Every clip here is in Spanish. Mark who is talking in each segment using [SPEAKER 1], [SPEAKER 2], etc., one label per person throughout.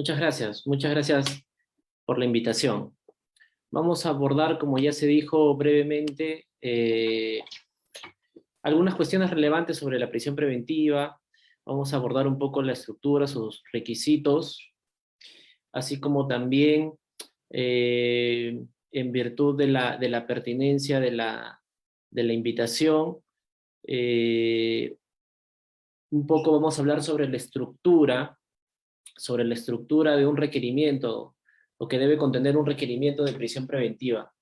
[SPEAKER 1] Muchas gracias por la invitación. Vamos a abordar, como ya se dijo brevemente, algunas cuestiones relevantes sobre la prisión preventiva. Vamos a abordar un poco la estructura, sus requisitos, así como también, en virtud de la pertinencia de la invitación, eh, un poco vamos a hablar sobre la estructura de un requerimiento, o que debe contener un requerimiento de prisión preventiva.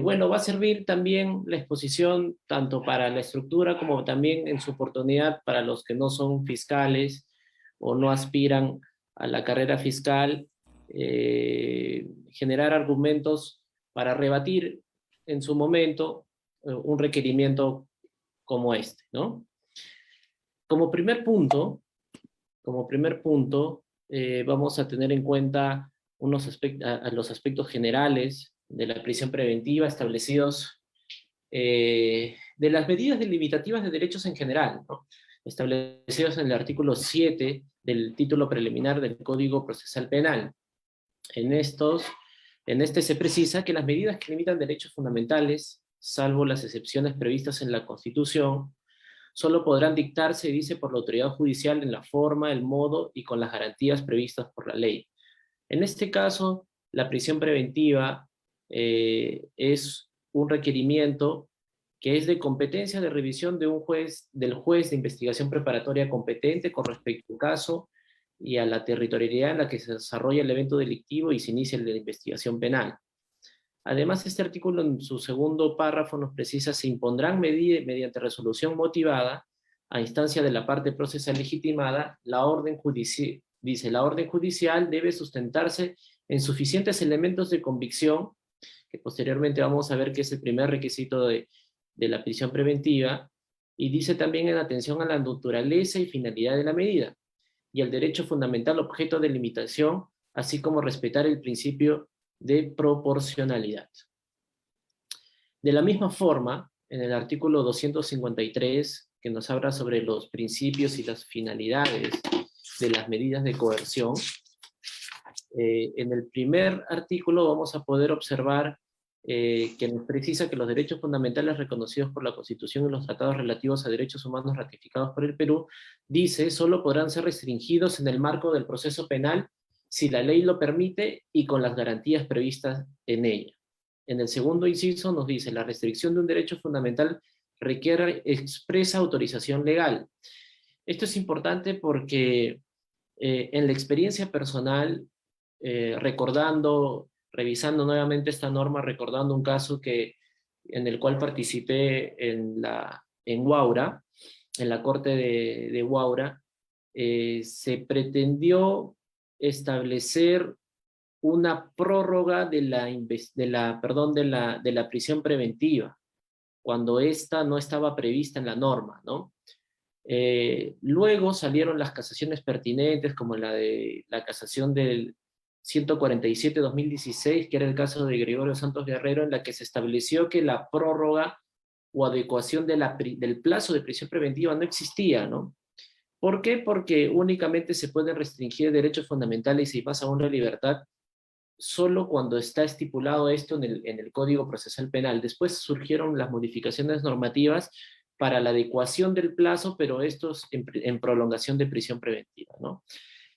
[SPEAKER 1] Bueno, va a servir también la exposición tanto para la estructura como también en su oportunidad para los que no son fiscales o no aspiran a la carrera fiscal, generar argumentos para rebatir en su momento un requerimiento como este, ¿no? Como primer punto, como primer punto, vamos a tener en cuenta los aspectos generales de la prisión preventiva establecidos, de las medidas delimitativas de derechos en general, ¿no? Establecidos en el artículo 7 del título preliminar del Código Procesal Penal. En este se precisa que las medidas que limitan derechos fundamentales, salvo las excepciones previstas en la Constitución, solo podrán dictarse, dice, por la autoridad judicial en la forma, el modo y con las garantías previstas por la ley. En este caso, la prisión preventiva es un requerimiento que es de competencia de revisión de del juez de investigación preparatoria competente con respecto al caso y a la territorialidad en la que se desarrolla el evento delictivo y se inicia la investigación penal. Además, este artículo en su segundo párrafo nos precisa: se impondrán mediante resolución motivada, a instancia de la parte procesal legitimada, la orden judicial. Dice, la orden judicial debe sustentarse en suficientes elementos de convicción, que posteriormente vamos a ver que es el primer requisito de la prisión preventiva, y dice también en atención a la naturaleza y finalidad de la medida, y el derecho fundamental objeto de limitación, así como respetar el principio de proporcionalidad. De la misma forma, en el artículo 253, que nos habla sobre los principios y las finalidades de las medidas de coerción, en el primer artículo vamos a poder observar que nos precisa que los derechos fundamentales reconocidos por la Constitución y los tratados relativos a derechos humanos ratificados por el Perú, dice, solo podrán ser restringidos en el marco del proceso penal si la ley lo permite y con las garantías previstas en ella. En el segundo inciso nos dice, la restricción de un derecho fundamental requiere expresa autorización legal. Esto es importante porque en la experiencia personal, revisando nuevamente esta norma, recordando un caso en el cual participé en Huaura, en la corte de Huaura, se pretendió establecer una prórroga de la prisión preventiva, cuando esta no estaba prevista en la norma, ¿no? Luego salieron las casaciones pertinentes, como la de la casación del 147-2016, que era el caso de Gregorio Santos Guerrero, en la que se estableció que la prórroga o adecuación del plazo de prisión preventiva no existía, ¿no? ¿Por qué? Porque únicamente se pueden restringir derechos fundamentales y más aún la libertad solo cuando está estipulado esto en el Código Procesal Penal. Después surgieron las modificaciones normativas para la adecuación del plazo, pero estos en prolongación de prisión preventiva, ¿no?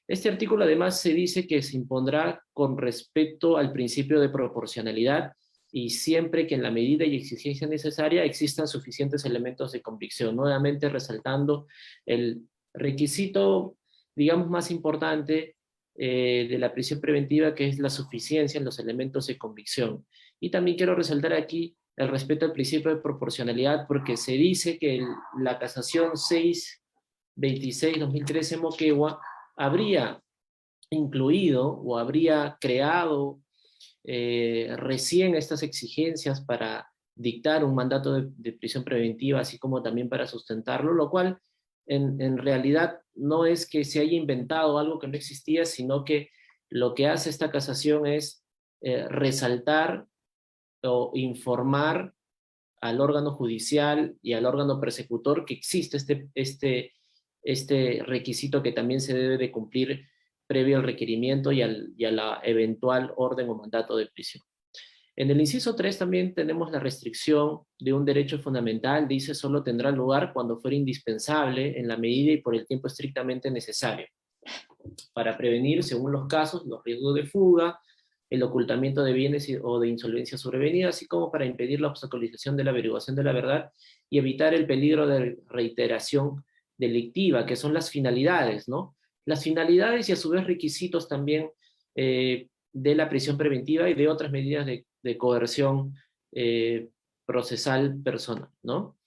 [SPEAKER 1] Este artículo además se dice que se impondrá con respecto al principio de proporcionalidad y siempre que en la medida y exigencia necesaria existan suficientes elementos de convicción, nuevamente resaltando el requisito, digamos, más importante de la prisión preventiva, que es la suficiencia en los elementos de convicción. Y también quiero resaltar aquí el respeto al principio de proporcionalidad, porque se dice que la casación 626-2013 Moquegua habría incluido o habría creado recién estas exigencias para dictar un mandato de prisión preventiva, así como también para sustentarlo, lo cual en realidad no es que se haya inventado algo que no existía, sino que lo que hace esta casación es resaltar o informar al órgano judicial y al órgano persecutor que existe este requisito que también se debe de cumplir previo al requerimiento y a la eventual orden o mandato de prisión. En el inciso 3 también tenemos la restricción de un derecho fundamental, dice solo tendrá lugar cuando fuera indispensable en la medida y por el tiempo estrictamente necesario, para prevenir, según los casos, los riesgos de fuga, el ocultamiento de bienes o de insolvencia sobrevenida, así como para impedir la obstaculización de la averiguación de la verdad y evitar el peligro de reiteración delictiva, que son las finalidades, ¿no? Las finalidades y a su vez requisitos también de la prisión preventiva y de otras medidas de coerción procesal personal, ¿no?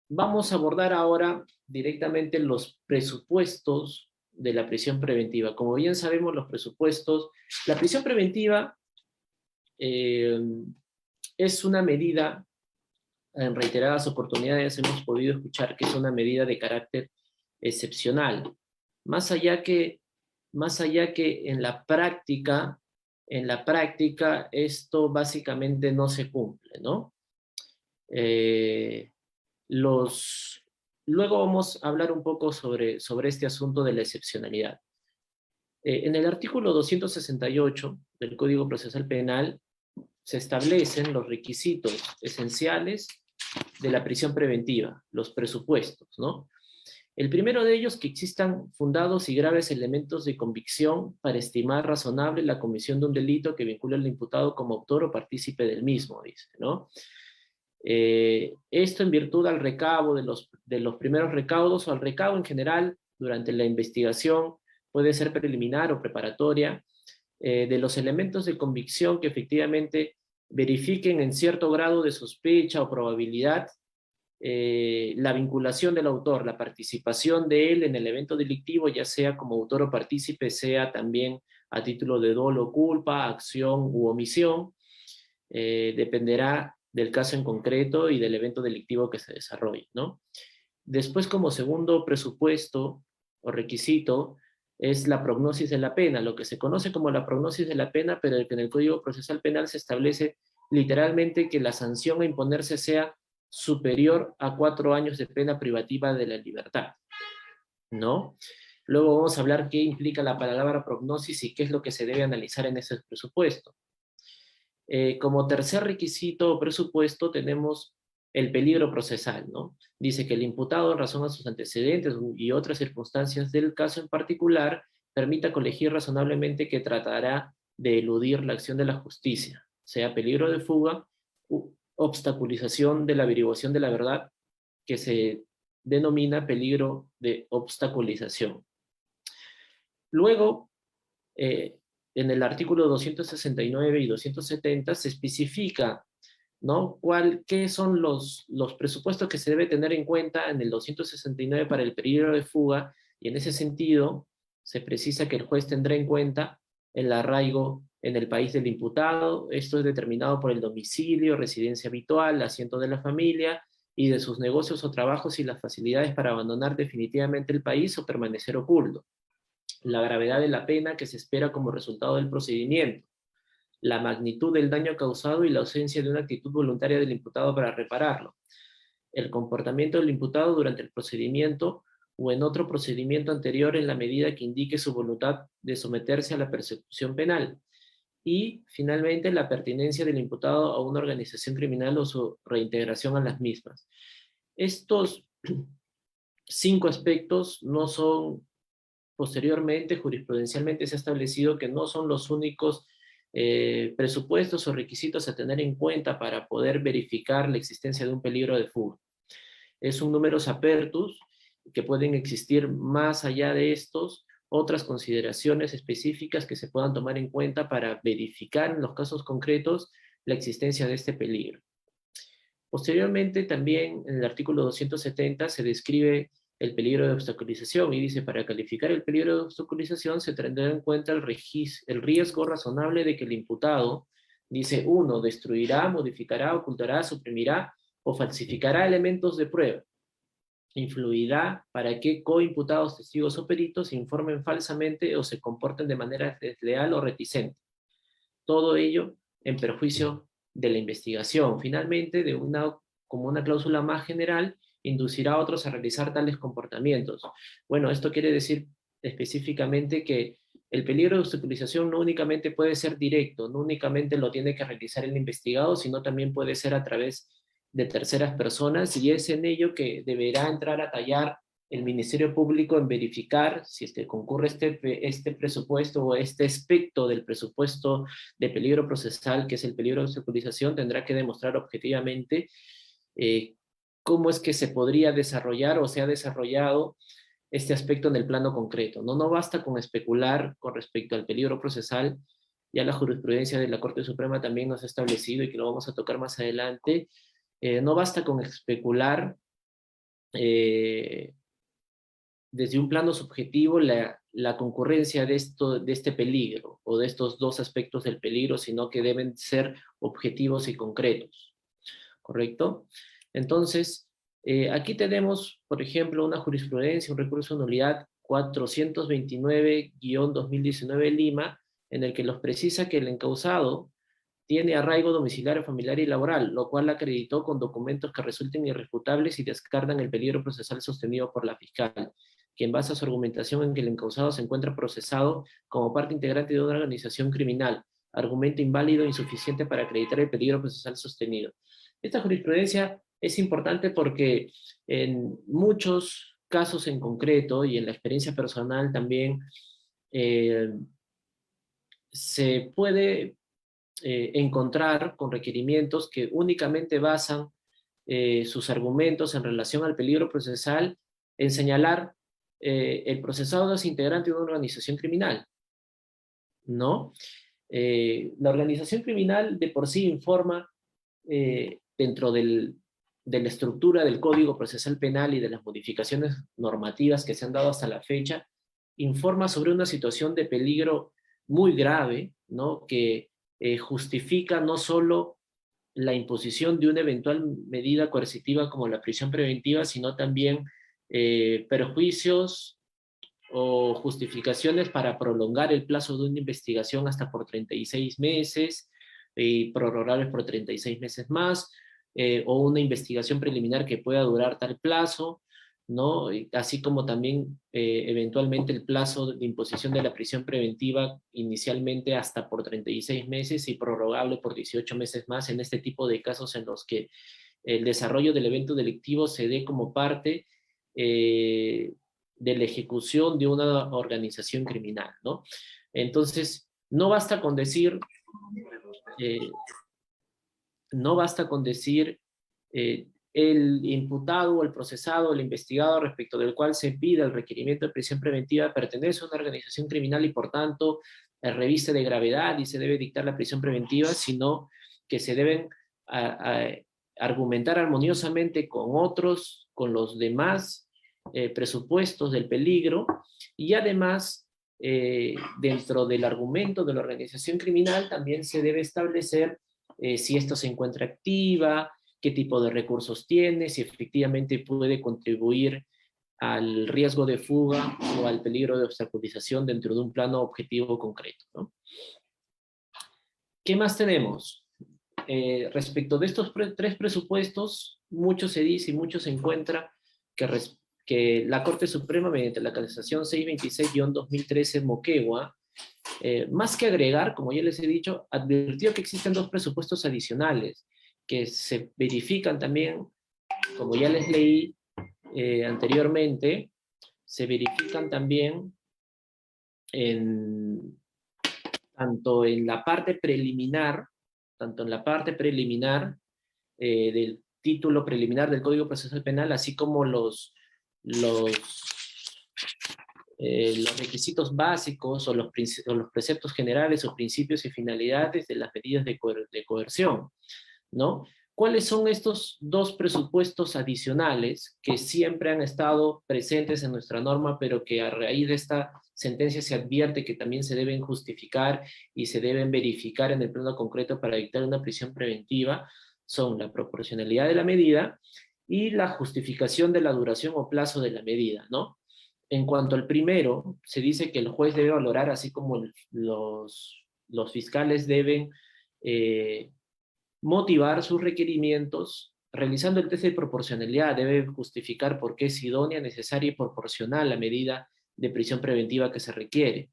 [SPEAKER 1] Vamos a abordar ahora directamente los presupuestos de la prisión preventiva. Como bien sabemos, los presupuestos, la prisión preventiva es una medida, en reiteradas oportunidades hemos podido escuchar que es una medida de carácter excepcional. Más allá que en la práctica esto básicamente no se cumple, ¿no? Luego vamos a hablar un poco sobre este asunto de la excepcionalidad. En el artículo 268 del Código Procesal Penal se establecen los requisitos esenciales de la prisión preventiva, los presupuestos, ¿no? El primero de ellos, que existan fundados y graves elementos de convicción para estimar razonable la comisión de un delito que vincula al imputado como autor o partícipe del mismo, dice, ¿no? Esto en virtud al recabo de los primeros recaudos o al recabo en general durante la investigación, puede ser preliminar o preparatoria, de los elementos de convicción que efectivamente verifiquen en cierto grado de sospecha o probabilidad la vinculación del autor, la participación de él en el evento delictivo, ya sea como autor o partícipe, sea también a título de dolo o culpa, acción u omisión, dependerá del caso en concreto y del evento delictivo que se desarrolle, ¿no? Después, como segundo presupuesto o requisito, es la prognosis de la pena, lo que se conoce como la prognosis de la pena, pero que en el Código Procesal Penal se establece literalmente que la sanción a imponerse sea superior a 4 años de pena privativa de la libertad, ¿no? Luego vamos a hablar qué implica la palabra prognosis y qué es lo que se debe analizar en ese presupuesto. Como tercer requisito o presupuesto tenemos el peligro procesal, ¿no? Dice que el imputado, en razón a sus antecedentes y otras circunstancias del caso en particular, permita colegir razonablemente que tratará de eludir la acción de la justicia, sea peligro de fuga u obstaculización de la averiguación de la verdad, que se denomina peligro de obstaculización. Luego, en el artículo 269 y 270 se especifica, ¿no? ¿Qué son los presupuestos que se debe tener en cuenta en el 269 para el peligro de fuga? Y en ese sentido, se precisa que el juez tendrá en cuenta el arraigo en el país del imputado. Esto es determinado por el domicilio, residencia habitual, asiento de la familia y de sus negocios o trabajos y las facilidades para abandonar definitivamente el país o permanecer oculto. La gravedad de la pena que se espera como resultado del procedimiento, la magnitud del daño causado y la ausencia de una actitud voluntaria del imputado para repararlo, el comportamiento del imputado durante el procedimiento o en otro procedimiento anterior en la medida que indique su voluntad de someterse a la persecución penal, y finalmente la pertinencia del imputado a una organización criminal o su reintegración a las mismas. Estos 5 aspectos no son, posteriormente, jurisprudencialmente se ha establecido que no son los únicos presupuestos o requisitos a tener en cuenta para poder verificar la existencia de un peligro de fuga. Es un numerus apertus, que pueden existir más allá de estos otras consideraciones específicas que se puedan tomar en cuenta para verificar en los casos concretos la existencia de este peligro. Posteriormente, también en el artículo 270 se describe el peligro de obstaculización y dice, para calificar el peligro de obstaculización se tendrá en cuenta el riesgo razonable de que el imputado, dice, 1, destruirá, modificará, ocultará, suprimirá o falsificará elementos de prueba. Influirá para que coimputados, testigos o peritos informen falsamente o se comporten de manera desleal o reticente. Todo ello en perjuicio de la investigación. Finalmente, como una cláusula más general, inducirá a otros a realizar tales comportamientos. Bueno, esto quiere decir específicamente que el peligro de obstaculización no únicamente puede ser directo, no únicamente lo tiene que realizar el investigado, sino también puede ser a través de terceras personas, y es en ello que deberá entrar a tallar el Ministerio Público en verificar si es que concurre este presupuesto o este aspecto del presupuesto de peligro procesal, que es el peligro de obstaculización. Tendrá que demostrar objetivamente eh, cómo es que se podría desarrollar o se ha desarrollado este aspecto en el plano concreto. No basta con especular con respecto al peligro procesal. Ya la jurisprudencia de la Corte Suprema también nos ha establecido, y que lo vamos a tocar más adelante, no basta con especular desde un plano subjetivo la concurrencia de este peligro o de estos dos aspectos del peligro, sino que deben ser objetivos y concretos, ¿correcto? Entonces, aquí tenemos, por ejemplo, una jurisprudencia, un recurso de nulidad 429-2019 Lima, en el que nos precisa que el encausado tiene arraigo domiciliario, familiar y laboral, lo cual acreditó con documentos que resulten irrefutables y descartan el peligro procesal sostenido por la fiscal, quien basa su argumentación en que el encausado se encuentra procesado como parte integrante de una organización criminal, argumento inválido e insuficiente para acreditar el peligro procesal sostenido. Esta jurisprudencia es importante porque en muchos casos en concreto, y en la experiencia personal también, se puede encontrar con requerimientos que únicamente basan sus argumentos en relación al peligro procesal en señalar el procesado es integrante de una organización criminal, ¿no? La organización criminal de por sí informa dentro de la estructura del Código Procesal Penal y de las modificaciones normativas que se han dado hasta la fecha, informa sobre una situación de peligro muy grave, ¿no? Que justifica no solo la imposición de una eventual medida coercitiva como la prisión preventiva, sino también perjuicios o justificaciones para prolongar el plazo de una investigación hasta por 36 meses y prorrogables por 36 meses más, o una investigación preliminar que pueda durar tal plazo, ¿no? Así como también eventualmente el plazo de imposición de la prisión preventiva inicialmente hasta por 36 meses y prorrogable por 18 meses más en este tipo de casos en los que el desarrollo del evento delictivo se dé como parte de la ejecución de una organización criminal, ¿no? Entonces, no basta con decir, eh, no basta con decir el imputado o el procesado o el investigado respecto del cual se pide el requerimiento de prisión preventiva pertenece a una organización criminal y por tanto reviste de gravedad y se debe dictar la prisión preventiva, sino que se deben a argumentar armoniosamente con otros, con los demás presupuestos del peligro, y además dentro del argumento de la organización criminal también se debe establecer si esto se encuentra activa, qué tipo de recursos tiene, si efectivamente puede contribuir al riesgo de fuga o al peligro de obstaculización dentro de un plano objetivo concreto, ¿no? ¿Qué más tenemos? Respecto de estos tres presupuestos, mucho se dice y mucho se encuentra que la Corte Suprema, mediante la casación 626-2013 Moquegua, más que agregar, como ya les he dicho, advirtió que existen dos presupuestos adicionales que se verifican también, como ya les leí anteriormente, se verifican también en, tanto en la parte preliminar, del título preliminar del Código Procesal Penal, así como los requisitos básicos o los preceptos generales o principios y finalidades de las medidas de coerción, ¿no? ¿Cuáles son estos dos presupuestos adicionales que siempre han estado presentes en nuestra norma, pero que a raíz de esta sentencia se advierte que también se deben justificar y se deben verificar en el plano concreto para dictar una prisión preventiva? Son la proporcionalidad de la medida y la justificación de la duración o plazo de la medida, ¿no? En cuanto al primero, se dice que el juez debe valorar, así como los fiscales deben motivar sus requerimientos, realizando el test de proporcionalidad, debe justificar por qué es idónea, necesaria y proporcional la medida de prisión preventiva que se requiere,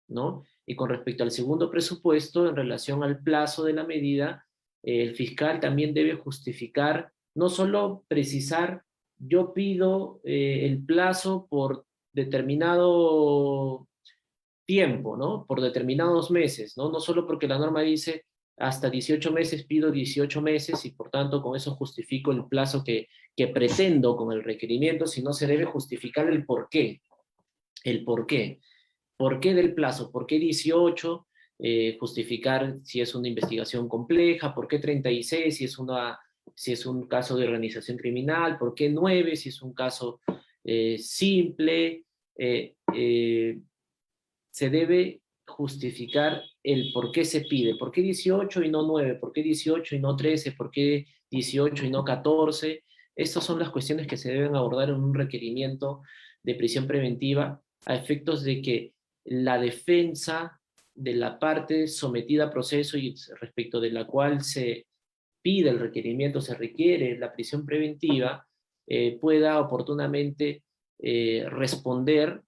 [SPEAKER 1] ¿no? Y con respecto al segundo presupuesto, en relación al plazo de la medida, el fiscal también debe justificar, no solo precisar, yo pido el plazo por determinado tiempo, ¿no? Por determinados meses, ¿no? No solo porque la norma dice hasta 18 meses, pido 18 meses y por tanto con eso justifico el plazo que pretendo con el requerimiento, sino se debe justificar el por qué. El por qué. ¿Por qué del plazo? ¿Por qué 18? Justificar si es una investigación compleja. ¿Por qué 36 si es un caso de organización criminal? ¿Por qué 9 si es un caso simple? Se debe justificar el por qué se pide. ¿Por qué 18 y no 9? ¿Por qué 18 y no 13? ¿Por qué 18 y no 14? Estas son las cuestiones que se deben abordar en un requerimiento de prisión preventiva a efectos de que la defensa de la parte sometida a proceso y respecto de la cual se pide el requerimiento, se requiere la prisión preventiva, pueda oportunamente responder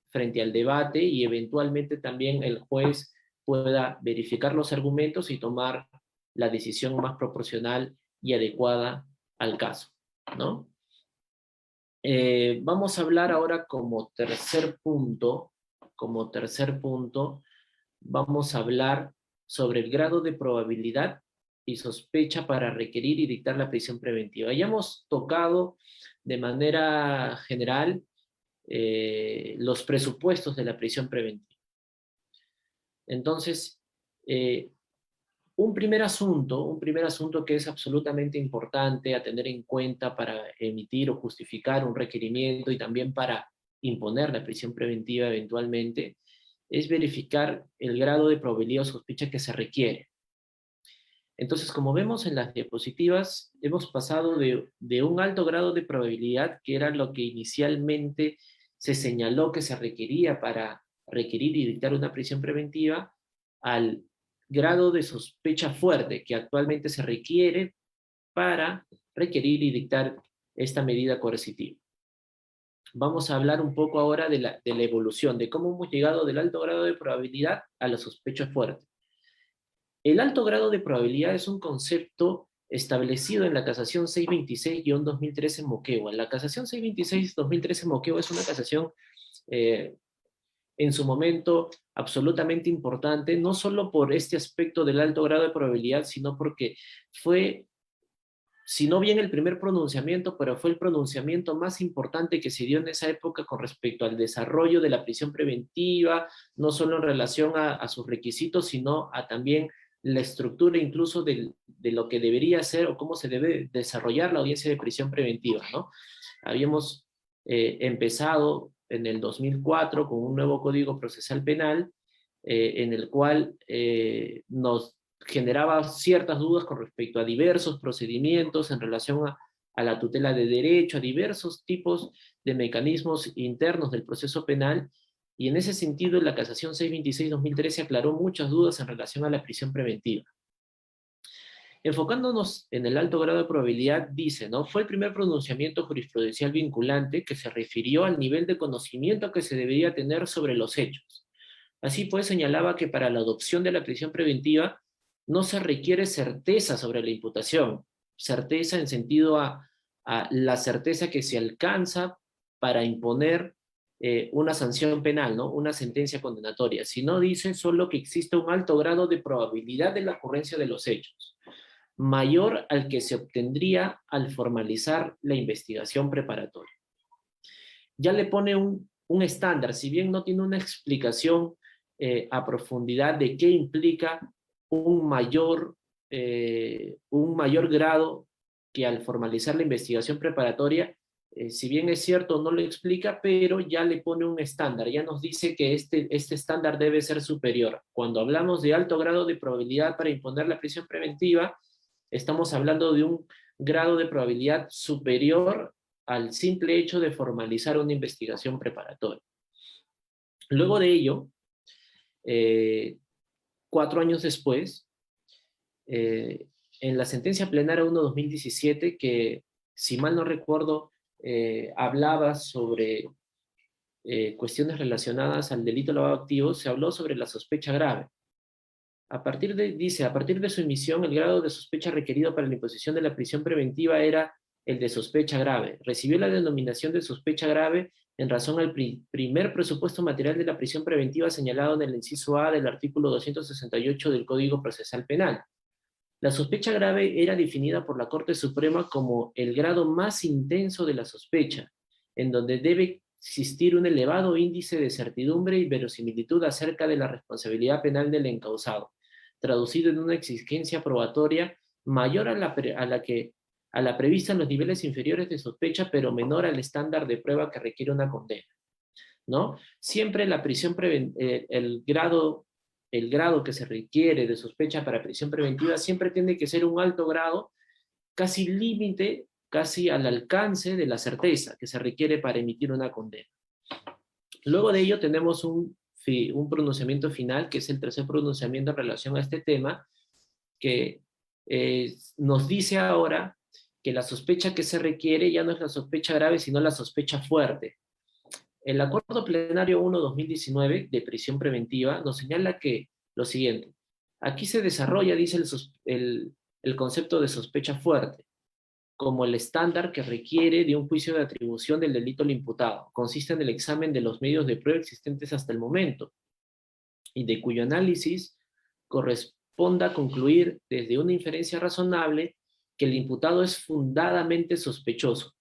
[SPEAKER 1] frente al debate y eventualmente también el juez pueda verificar los argumentos y tomar la decisión más proporcional y adecuada al caso, ¿no? Vamos a hablar ahora como tercer punto, vamos a hablar sobre el grado de probabilidad y sospecha para requerir y dictar la prisión preventiva. Ya hemos tocado de manera general los presupuestos de la prisión preventiva. Entonces, un primer asunto que es absolutamente importante a tener en cuenta para emitir o justificar un requerimiento y también para imponer la prisión preventiva eventualmente, es verificar el grado de probabilidad o sospecha que se requiere. Entonces, como vemos en las diapositivas, hemos pasado de un alto grado de probabilidad, que era lo que inicialmente se señaló que se requería para requerir y dictar una prisión preventiva, al grado de sospecha fuerte que actualmente se requiere para requerir y dictar esta medida coercitiva. Vamos a hablar un poco ahora de la evolución, de cómo hemos llegado del alto grado de probabilidad a la sospecha fuerte. El alto grado de probabilidad es un concepto establecido en la casación 626-2013 Moquegua. La casación 626-2013 Moquegua es una casación en su momento absolutamente importante, no solo por este aspecto del alto grado de probabilidad, sino porque fue, si no bien el primer pronunciamiento, pero fue el pronunciamiento más importante que se dio en esa época con respecto al desarrollo de la prisión preventiva, no solo en relación a sus requisitos, sino a también la estructura incluso de lo que debería ser o cómo se debe desarrollar la audiencia de prisión preventiva, ¿no? Habíamos empezado en el 2004 con un nuevo Código Procesal Penal en el cual nos generaba ciertas dudas con respecto a diversos procedimientos en relación a la tutela de derecho, a diversos tipos de mecanismos internos del proceso penal, y en ese sentido la casación 626-2013 aclaró muchas dudas en relación a la prisión preventiva. Enfocándonos en el alto grado de probabilidad, dice, ¿no? Fue el primer pronunciamiento jurisprudencial vinculante que se refirió al nivel de conocimiento que se debería tener sobre los hechos. Así pues, señalaba que para la adopción de la prisión preventiva no se requiere certeza sobre la imputación, certeza en sentido a la certeza que se alcanza para imponer una sanción penal, ¿no? Una sentencia condenatoria, sino dice solo que existe un alto grado de probabilidad de la ocurrencia de los hechos, mayor al que se obtendría al formalizar la investigación preparatoria. Ya le pone un estándar, si bien no tiene una explicación a profundidad de qué implica un mayor grado que al formalizar la investigación preparatoria, si bien es cierto, no lo explica, pero ya le pone un estándar, ya nos dice que este estándar debe ser superior. Cuando hablamos de alto grado de probabilidad para imponer la prisión preventiva, estamos hablando de un grado de probabilidad superior al simple hecho de formalizar una investigación preparatoria. Luego de ello, 4 años después, en la sentencia plenaria 1/2017, que si mal no recuerdo, hablaba sobre cuestiones relacionadas al delito de lavado de activos, se habló sobre la sospecha grave. Dice, a partir de su emisión, el grado de sospecha requerido para la imposición de la prisión preventiva era el de sospecha grave. Recibió la denominación de sospecha grave en razón al primer presupuesto material de la prisión preventiva señalado en el inciso A del artículo 268 del Código Procesal Penal. La sospecha grave era definida por la Corte Suprema como el grado más intenso de la sospecha, en donde debe existir un elevado índice de certidumbre y verosimilitud acerca de la responsabilidad penal del encausado, traducido en una exigencia probatoria mayor a la prevista en los niveles inferiores de sospecha, pero menor al estándar de prueba que requiere una condena, ¿no? Siempre la prisión el grado que se requiere de sospecha para prisión preventiva siempre tiene que ser un alto grado, casi límite, casi al alcance de la certeza que se requiere para emitir una condena. Luego de ello tenemos un pronunciamiento final, que es el tercer pronunciamiento en relación a este tema, que nos dice ahora que la sospecha que se requiere ya no es la sospecha grave, sino la sospecha fuerte. El Acuerdo Plenario 1/2019 de prisión preventiva nos señala que lo siguiente: aquí se desarrolla, dice el concepto de sospecha fuerte, como el estándar que requiere de un juicio de atribución del delito al imputado. Consiste en el examen de los medios de prueba existentes hasta el momento, y de cuyo análisis corresponda concluir desde una inferencia razonable que el imputado es fundadamente sospechoso,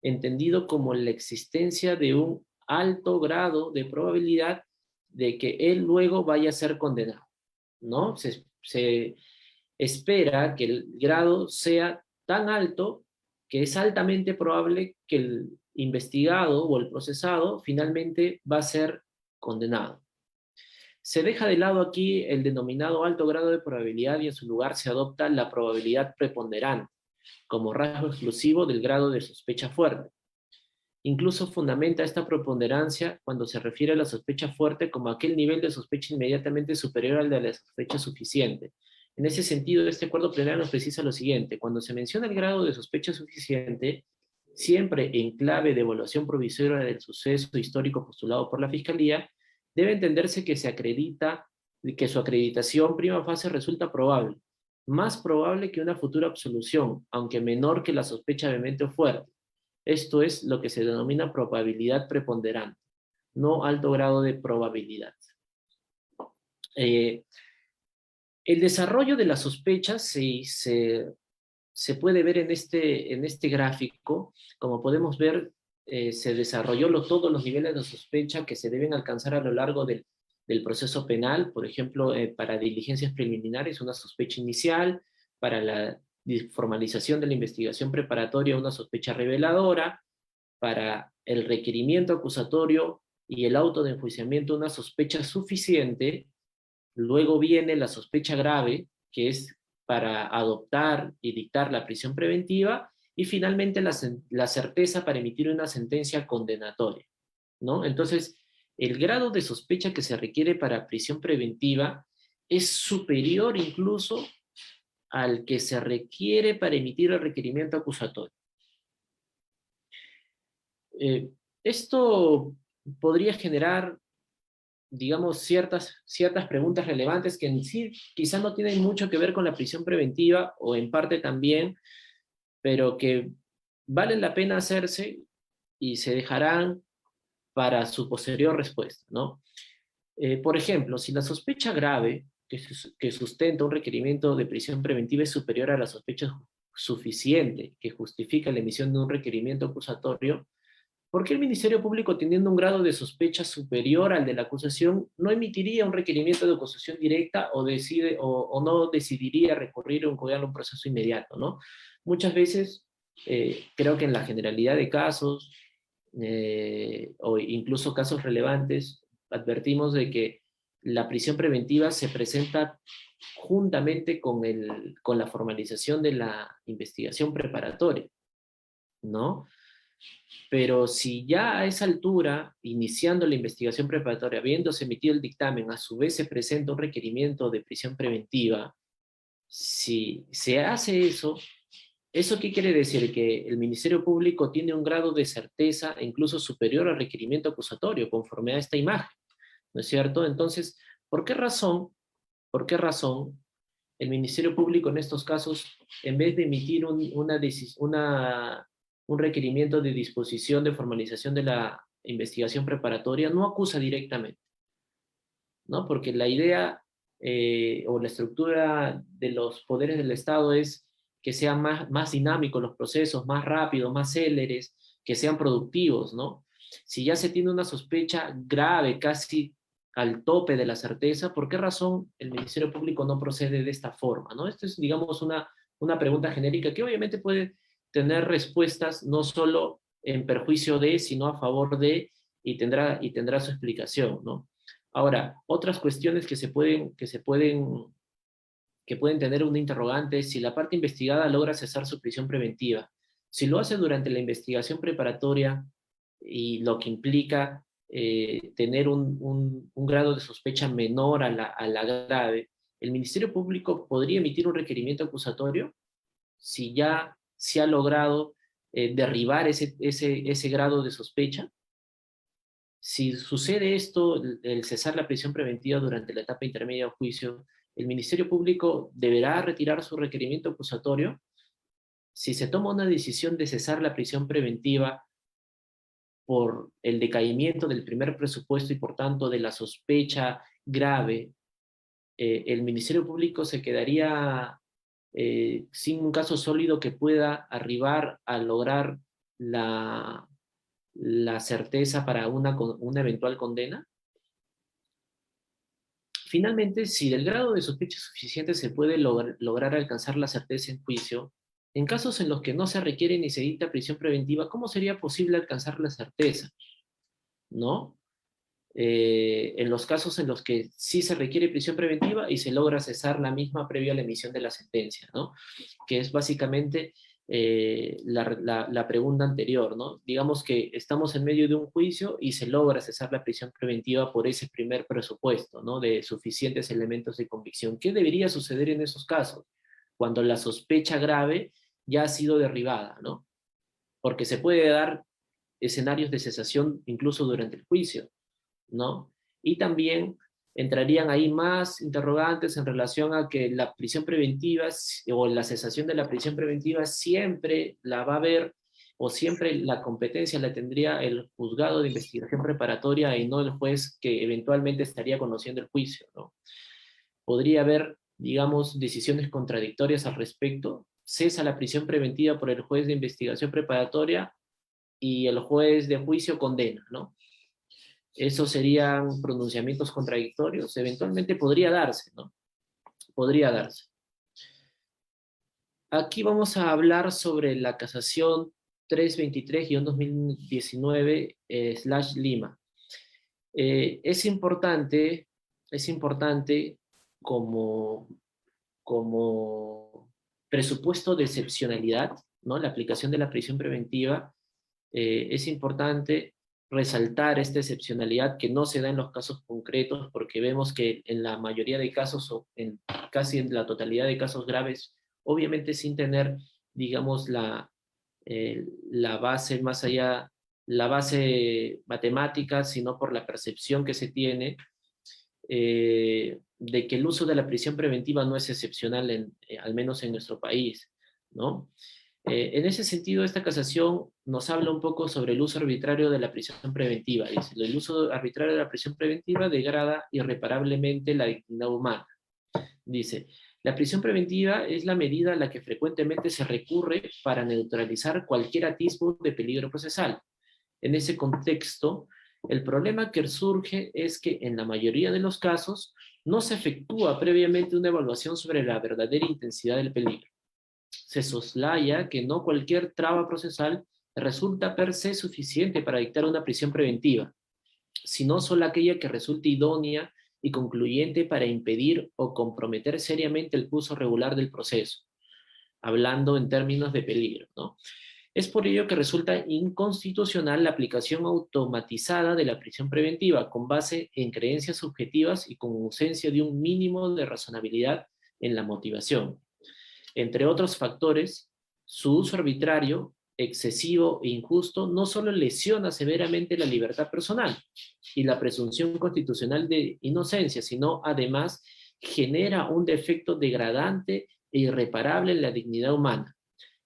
[SPEAKER 1] entendido como la existencia de un alto grado de probabilidad de que él luego vaya a ser condenado, ¿no? Se espera que el grado sea tan alto que es altamente probable que el investigado o el procesado finalmente va a ser condenado. Se deja de lado aquí el denominado alto grado de probabilidad y en su lugar se adopta la probabilidad preponderante como rasgo exclusivo del grado de sospecha fuerte. Incluso fundamenta esta preponderancia cuando se refiere a la sospecha fuerte como aquel nivel de sospecha inmediatamente superior al de la sospecha suficiente. En ese sentido, este acuerdo plenario nos precisa lo siguiente: cuando se menciona el grado de sospecha suficiente, siempre en clave de evaluación provisoria del suceso histórico postulado por la Fiscalía, debe entenderse que que su acreditación prima facie resulta probable, más probable que una futura absolución, aunque menor que la sospecha vehemente o fuerte. Esto es lo que se denomina probabilidad preponderante, no alto grado de probabilidad. El desarrollo de las sospechas se puede ver en este gráfico. Como podemos ver, se desarrolló todos los niveles de sospecha que se deben alcanzar a lo largo del proceso penal. Por ejemplo, para diligencias preliminares, una sospecha inicial; para la formalización de la investigación preparatoria, una sospecha reveladora; para el requerimiento acusatorio y el auto de enjuiciamiento, una sospecha suficiente. Luego viene la sospecha grave, que es para adoptar y dictar la prisión preventiva; y finalmente la certeza para emitir una sentencia condenatoria, ¿no? Entonces, el grado de sospecha que se requiere para prisión preventiva es superior incluso al que se requiere para emitir el requerimiento acusatorio. Esto podría generar, digamos, ciertas preguntas relevantes que en sí quizás no tienen mucho que ver con la prisión preventiva, o en parte también, pero que valen la pena hacerse y se dejarán para su posterior respuesta, ¿no? Por ejemplo, si la sospecha grave que sustenta un requerimiento de prisión preventiva es superior a la sospecha suficiente que justifica la emisión de un requerimiento acusatorio, ¿por qué el Ministerio Público, teniendo un grado de sospecha superior al de la acusación, no emitiría un requerimiento de acusación directa o no decidiría recurrir o enjuiciar un proceso inmediato, ¿no? Muchas veces, creo que en la generalidad de casos, o incluso casos relevantes, advertimos de que la prisión preventiva se presenta juntamente con la formalización de la investigación preparatoria, ¿no? Pero si ya a esa altura, iniciando la investigación preparatoria, habiéndose emitido el dictamen, a su vez se presenta un requerimiento de prisión preventiva, si se hace eso, ¿Eso qué quiere decir? Que el Ministerio Público tiene un grado de certeza incluso superior al requerimiento acusatorio, conforme a esta imagen, ¿no es cierto? Entonces, por qué razón el Ministerio Público en estos casos, en vez de emitir un requerimiento de disposición de formalización de la investigación preparatoria, no acusa directamente, ¿no? Porque la idea o la estructura de los poderes del Estado es que sean más dinámicos los procesos, más rápidos, más céleres, que sean productivos, ¿no? Si ya se tiene una sospecha grave, casi al tope de la certeza, ¿por qué razón el Ministerio Público no procede de esta forma, ¿no? Esto es, digamos, una pregunta genérica que obviamente puede tener respuestas no solo en perjuicio de, sino a favor de, y tendrá su explicación, ¿no? Ahora, otras cuestiones que pueden tener un interrogante es si la parte investigada logra cesar su prisión preventiva. Si lo hace durante la investigación preparatoria y lo que implica tener un grado de sospecha menor a la grave, ¿el Ministerio Público podría emitir un requerimiento acusatorio si ya se ha logrado derribar ese grado de sospecha? Si sucede esto, el cesar la prisión preventiva durante la etapa intermedia del juicio, ¿el Ministerio Público deberá retirar su requerimiento acusatorio? Si se toma una decisión de cesar la prisión preventiva por el decaimiento del primer presupuesto y por tanto de la sospecha grave, el Ministerio Público se quedaría sin un caso sólido que pueda arribar a lograr la certeza para una eventual condena. Finalmente, si del grado de sospecha suficiente se puede lograr alcanzar la certeza en juicio, en casos en los que no se requiere ni se dicta prisión preventiva, ¿cómo sería posible alcanzar la certeza? ¿No? En los casos en los que sí se requiere prisión preventiva y se logra cesar la misma previo a la emisión de la sentencia, ¿no? Que es básicamente la pregunta anterior, ¿no? Digamos que estamos en medio de un juicio y se logra cesar la prisión preventiva por ese primer presupuesto, ¿no? De suficientes elementos de convicción. ¿Qué debería suceder en esos casos? Cuando la sospecha grave ya ha sido derribada, ¿no? Porque se puede dar escenarios de cesación incluso durante el juicio, ¿no? Y también entrarían ahí más interrogantes en relación a que la prisión preventiva o la cesación de la prisión preventiva siempre la va a ver o siempre la competencia la tendría el juzgado de investigación preparatoria y no el juez que eventualmente estaría conociendo el juicio, ¿no? Podría haber, digamos, decisiones contradictorias al respecto. Cesa la prisión preventiva por el juez de investigación preparatoria y el juez de juicio condena, ¿no? Esos serían pronunciamientos contradictorios. Eventualmente podría darse, ¿no? Podría darse. Aquí vamos a hablar sobre la casación 323-2019/Lima. Es importante como, como presupuesto de excepcionalidad, ¿no? La aplicación de la prisión preventiva, es importante resaltar esta excepcionalidad que no se da en los casos concretos, porque vemos que en la mayoría de casos, o casi en la totalidad de casos graves, obviamente sin tener, digamos, la base más allá, la base matemática, sino por la percepción que se tiene de que el uso de la prisión preventiva no es excepcional, al menos en nuestro país, ¿no? En ese sentido, esta casación nos habla un poco sobre el uso arbitrario de la prisión preventiva. Dice, el uso arbitrario de la prisión preventiva degrada irreparablemente la dignidad humana. Dice, la prisión preventiva es la medida a la que frecuentemente se recurre para neutralizar cualquier atisbo de peligro procesal. En ese contexto, el problema que surge es que en la mayoría de los casos no se efectúa previamente una evaluación sobre la verdadera intensidad del peligro. Se soslaya que no cualquier traba procesal resulta per se suficiente para dictar una prisión preventiva, sino solo aquella que resulte idónea y concluyente para impedir o comprometer seriamente el curso regular del proceso, hablando en términos de peligro, ¿no? Es por ello que resulta inconstitucional la aplicación automatizada de la prisión preventiva con base en creencias subjetivas y con ausencia de un mínimo de razonabilidad en la motivación. Entre otros factores, su uso arbitrario, excesivo e injusto no solo lesiona severamente la libertad personal y la presunción constitucional de inocencia, sino además genera un defecto degradante e irreparable en la dignidad humana.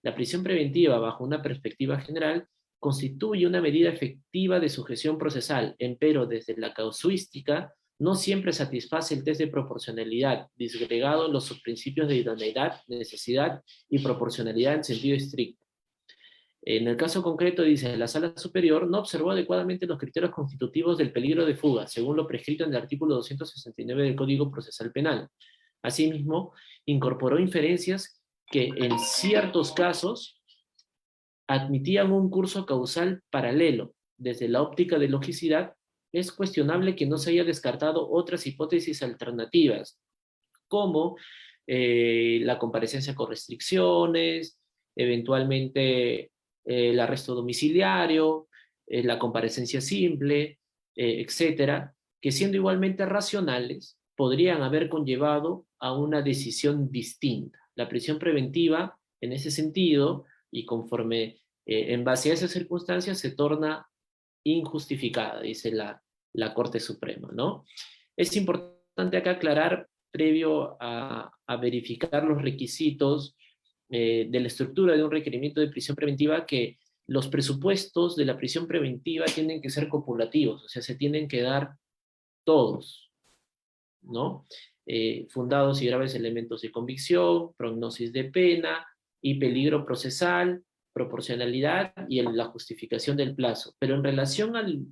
[SPEAKER 1] La prisión preventiva, bajo una perspectiva general, constituye una medida efectiva de sujeción procesal, empero desde la casuística no siempre satisface el test de proporcionalidad, disgregado en los subprincipios de idoneidad, necesidad y proporcionalidad en sentido estricto. En el caso concreto, dice, la Sala Superior no observó adecuadamente los criterios constitutivos del peligro de fuga, según lo prescrito en el artículo 269 del Código Procesal Penal. Asimismo, incorporó inferencias que en ciertos casos admitían un curso causal paralelo. Desde la óptica de logicidad, es cuestionable que no se haya descartado otras hipótesis alternativas, como la comparecencia con restricciones, eventualmente el arresto domiciliario, la comparecencia simple, etcétera, que siendo igualmente racionales, podrían haber conllevado a una decisión distinta. La prisión preventiva, en ese sentido, y conforme en base a esas circunstancias, se torna injustificada, dice la Corte Suprema, ¿no? Es importante acá aclarar, previo a verificar los requisitos de la estructura de un requerimiento de prisión preventiva, que los presupuestos de la prisión preventiva tienen que ser copulativos, o sea, se tienen que dar todos, ¿no? Fundados y graves elementos de convicción, prognosis de pena y peligro procesal, proporcionalidad y la justificación del plazo. Pero en relación al,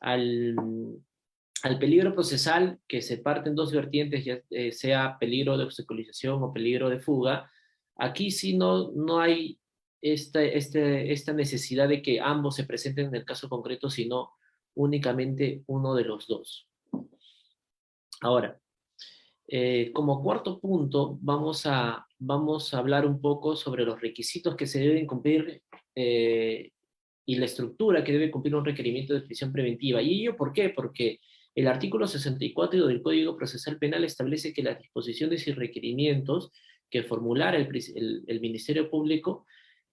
[SPEAKER 1] al peligro procesal, que se parte en dos vertientes, ya sea peligro de obstaculización o peligro de fuga, aquí sí no hay esta necesidad de que ambos se presenten en el caso concreto, sino únicamente uno de los dos. Ahora, como cuarto punto, vamos a hablar un poco sobre los requisitos que se deben cumplir y la estructura que debe cumplir un requerimiento de prisión preventiva. ¿Y ello por qué? Porque el artículo 64 del Código Procesal Penal establece que las disposiciones y requerimientos que formulara el Ministerio Público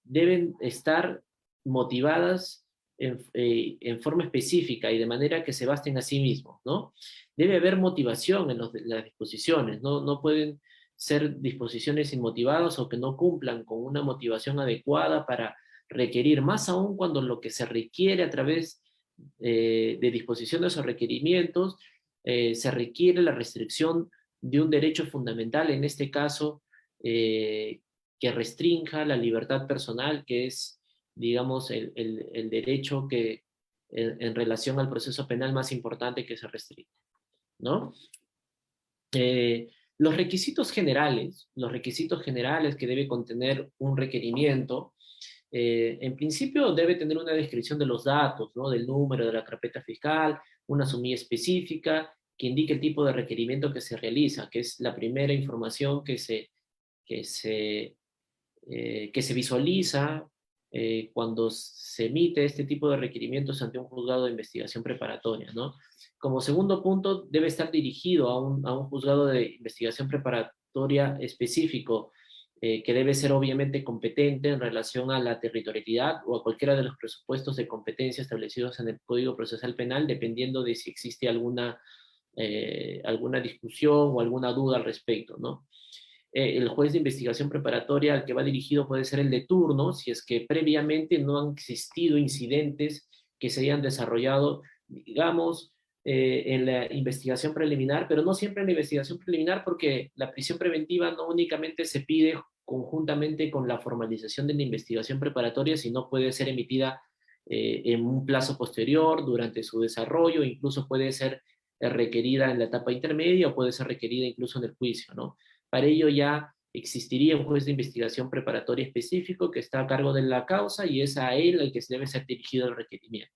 [SPEAKER 1] deben estar motivadas en forma específica y de manera que se basten a sí mismos, ¿no? Debe haber motivación en las disposiciones, no pueden ser disposiciones inmotivadas o que no cumplan con una motivación adecuada para requerir, más aún cuando lo que se requiere a través de disposiciones o requerimientos se requiere la restricción de un derecho fundamental, en este caso, que restrinja la libertad personal, que es, digamos, el derecho que en relación al proceso penal más importante que se restringe, ¿no? Los requisitos generales que debe contener un requerimiento, en principio debe tener una descripción de los datos, ¿no? Del número de la carpeta fiscal, una sumilla específica que indique el tipo de requerimiento que se realiza, que es la primera información que se visualiza cuando se emite este tipo de requerimientos ante un juzgado de investigación preparatoria, ¿no? Como segundo punto, debe estar dirigido a un juzgado de investigación preparatoria específico, que debe ser obviamente competente en relación a la territorialidad o a cualquiera de los presupuestos de competencia establecidos en el Código Procesal Penal, dependiendo de si existe alguna discusión o alguna duda al respecto, ¿no? El juez de investigación preparatoria al que va dirigido puede ser el de turno, si es que previamente no han existido incidentes que se hayan desarrollado, digamos, en la investigación preliminar, pero no siempre en la investigación preliminar, porque la prisión preventiva no únicamente se pide conjuntamente con la formalización de la investigación preparatoria, sino puede ser emitida en un plazo posterior, durante su desarrollo, incluso puede ser requerida en la etapa intermedia o puede ser requerida incluso en el juicio, ¿no? Para ello ya existiría un juez de investigación preparatoria específico que está a cargo de la causa y es a él al que se debe ser dirigido el requerimiento.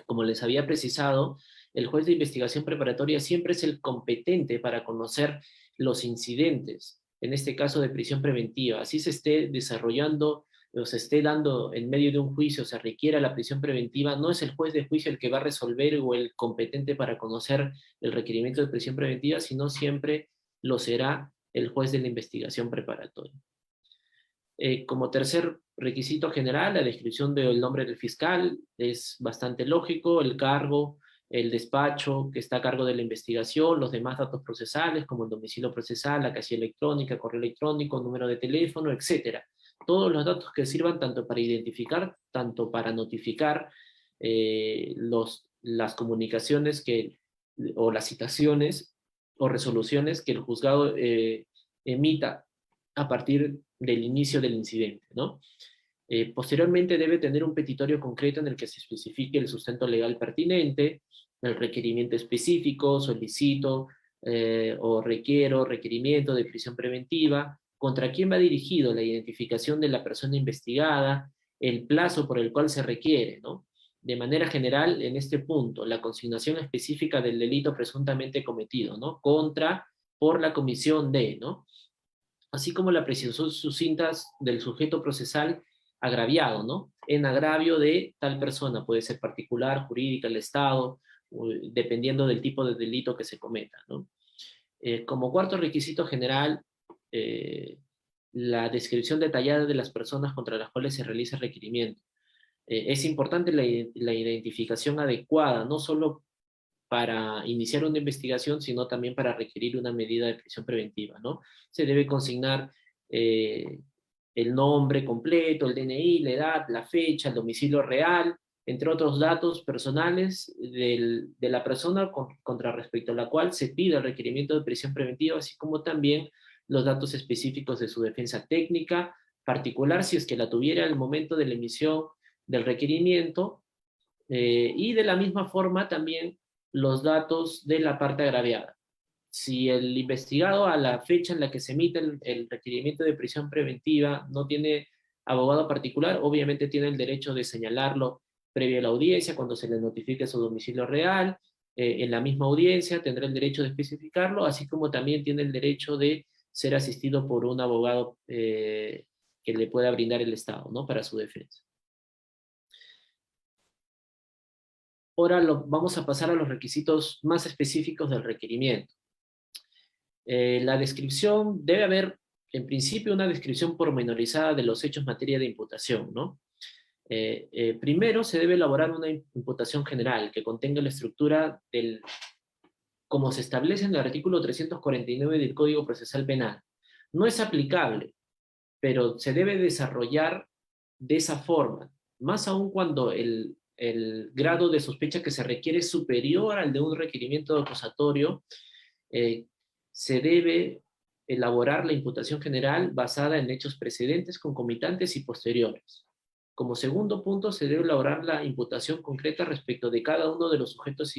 [SPEAKER 1] Como les había precisado, el juez de investigación preparatoria siempre es el competente para conocer los incidentes, en este caso de prisión preventiva. Así se esté desarrollando o se esté dando en medio de un juicio, se requiera la prisión preventiva, no es el juez de juicio el que va a resolver o el competente para conocer el requerimiento de prisión preventiva, sino siempre lo será el juez de la investigación preparatoria. Como tercer requisito general, la descripción del nombre del fiscal es bastante lógico, el cargo, el despacho que está a cargo de la investigación, los demás datos procesales como el domicilio procesal, la casilla electrónica, correo electrónico, número de teléfono, etcétera. Todos los datos que sirvan tanto para identificar, tanto para notificar las comunicaciones o las citaciones o resoluciones que el juzgado emita a partir del inicio del incidente, ¿no? Posteriormente debe tener un petitorio concreto en el que se especifique el sustento legal pertinente, el requerimiento específico, solicito o requiero requerimiento de prisión preventiva, contra quién va dirigido, la identificación de la persona investigada, el plazo por el cual se requiere, ¿no? De manera general, en este punto, la consignación específica del delito presuntamente cometido, ¿no? Contra, por la comisión de, ¿no? Así como la precisión sucintas del sujeto procesal agraviado, ¿no? En agravio de tal persona, puede ser particular, jurídica, el Estado, dependiendo del tipo de delito que se cometa, ¿no? Como cuarto requisito general, la descripción detallada de las personas contra las cuales se realiza el requerimiento. Es importante la identificación adecuada, no solo para iniciar una investigación, sino también para requerir una medida de prisión preventiva, ¿no? Se debe consignar el nombre completo, el DNI, la edad, la fecha, el domicilio real, entre otros datos personales de la persona contra respecto a la cual se pide el requerimiento de prisión preventiva, así como también los datos específicos de su defensa técnica, particular si es que la tuviera al momento de la emisión del requerimiento, y de la misma forma también los datos de la parte agraviada. Si el investigado a la fecha en la que se emite el requerimiento de prisión preventiva no tiene abogado particular, obviamente tiene el derecho de señalarlo previo a la audiencia, cuando se le notifique su domicilio real, en la misma audiencia tendrá el derecho de especificarlo, así como también tiene el derecho de ser asistido por un abogado que le pueda brindar el Estado, ¿no? Para su defensa. Ahora vamos a pasar a los requisitos más específicos del requerimiento. La descripción, debe haber, en principio, una descripción pormenorizada de los hechos en materia de imputación, ¿no? Primero, se debe elaborar una imputación general que contenga la estructura como se establece en el artículo 349 del Código Procesal Penal. No es aplicable, pero se debe desarrollar de esa forma, más aún cuando el grado de sospecha que se requiere es superior al de un requerimiento acusatorio. Se debe elaborar la imputación general basada en hechos precedentes, concomitantes y posteriores. Como segundo punto, se debe elaborar la imputación concreta respecto de cada uno de los sujetos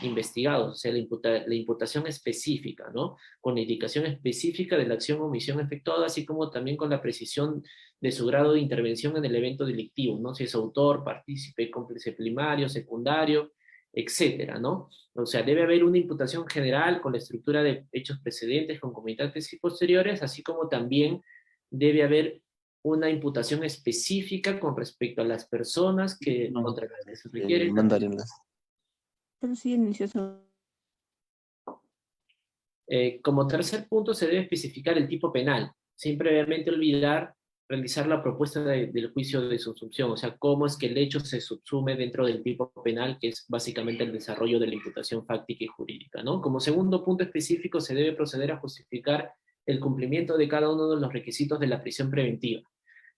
[SPEAKER 1] investigados, o sea, la imputación específica, ¿no? Con la indicación específica de la acción o omisión efectuada, así como también con la precisión de su grado de intervención en el evento delictivo, ¿no? Si es autor, partícipe, cómplice primario, secundario, etcétera, ¿no? O sea, debe haber una imputación general con la estructura de hechos precedentes, concomitantes y posteriores, así como también debe haber una imputación específica con respecto a las personas contra las que se requiere.
[SPEAKER 2] Pero sí inició su...
[SPEAKER 1] Como tercer punto, se debe especificar el tipo penal, sin previamente olvidar realizar la propuesta del juicio de subsunción, o sea, cómo es que el hecho se subsume dentro del tipo penal, que es básicamente el desarrollo de la imputación fáctica y jurídica, ¿no? Como segundo punto específico, se debe proceder a justificar el cumplimiento de cada uno de los requisitos de la prisión preventiva.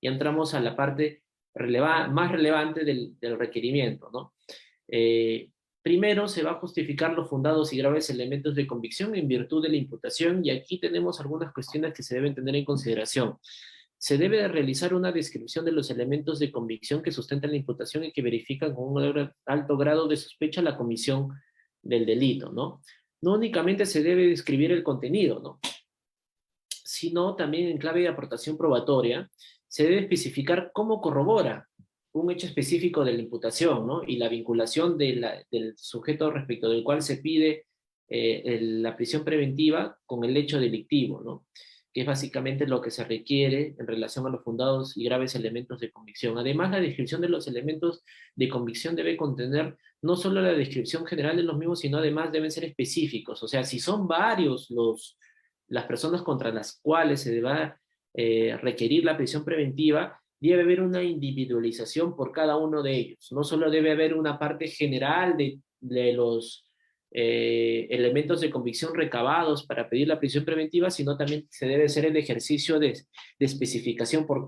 [SPEAKER 1] Y entramos a la parte más relevante del requerimiento, ¿no? Primero, se va a justificar los fundados y graves elementos de convicción en virtud de la imputación, y aquí tenemos algunas cuestiones que se deben tener en consideración. Se debe realizar una descripción de los elementos de convicción que sustentan la imputación y que verifican con un alto grado de sospecha la comisión del delito, ¿no? No únicamente se debe describir el contenido, ¿no? Sino también en clave de aportación probatoria, se debe especificar cómo corrobora un hecho específico de la imputación, ¿no? Y la vinculación del sujeto respecto del cual se pide la prisión preventiva con el hecho delictivo, ¿no? Que es básicamente lo que se requiere en relación a los fundados y graves elementos de convicción. Además, la descripción de los elementos de convicción debe contener no solo la descripción general de los mismos, sino además deben ser específicos. O sea, si son varios las personas contra las cuales se va requerir la prisión preventiva, debe haber una individualización por cada uno de ellos. No solo debe haber una parte general de los elementos de convicción recabados para pedir la prisión preventiva, sino también se debe hacer el ejercicio de especificación por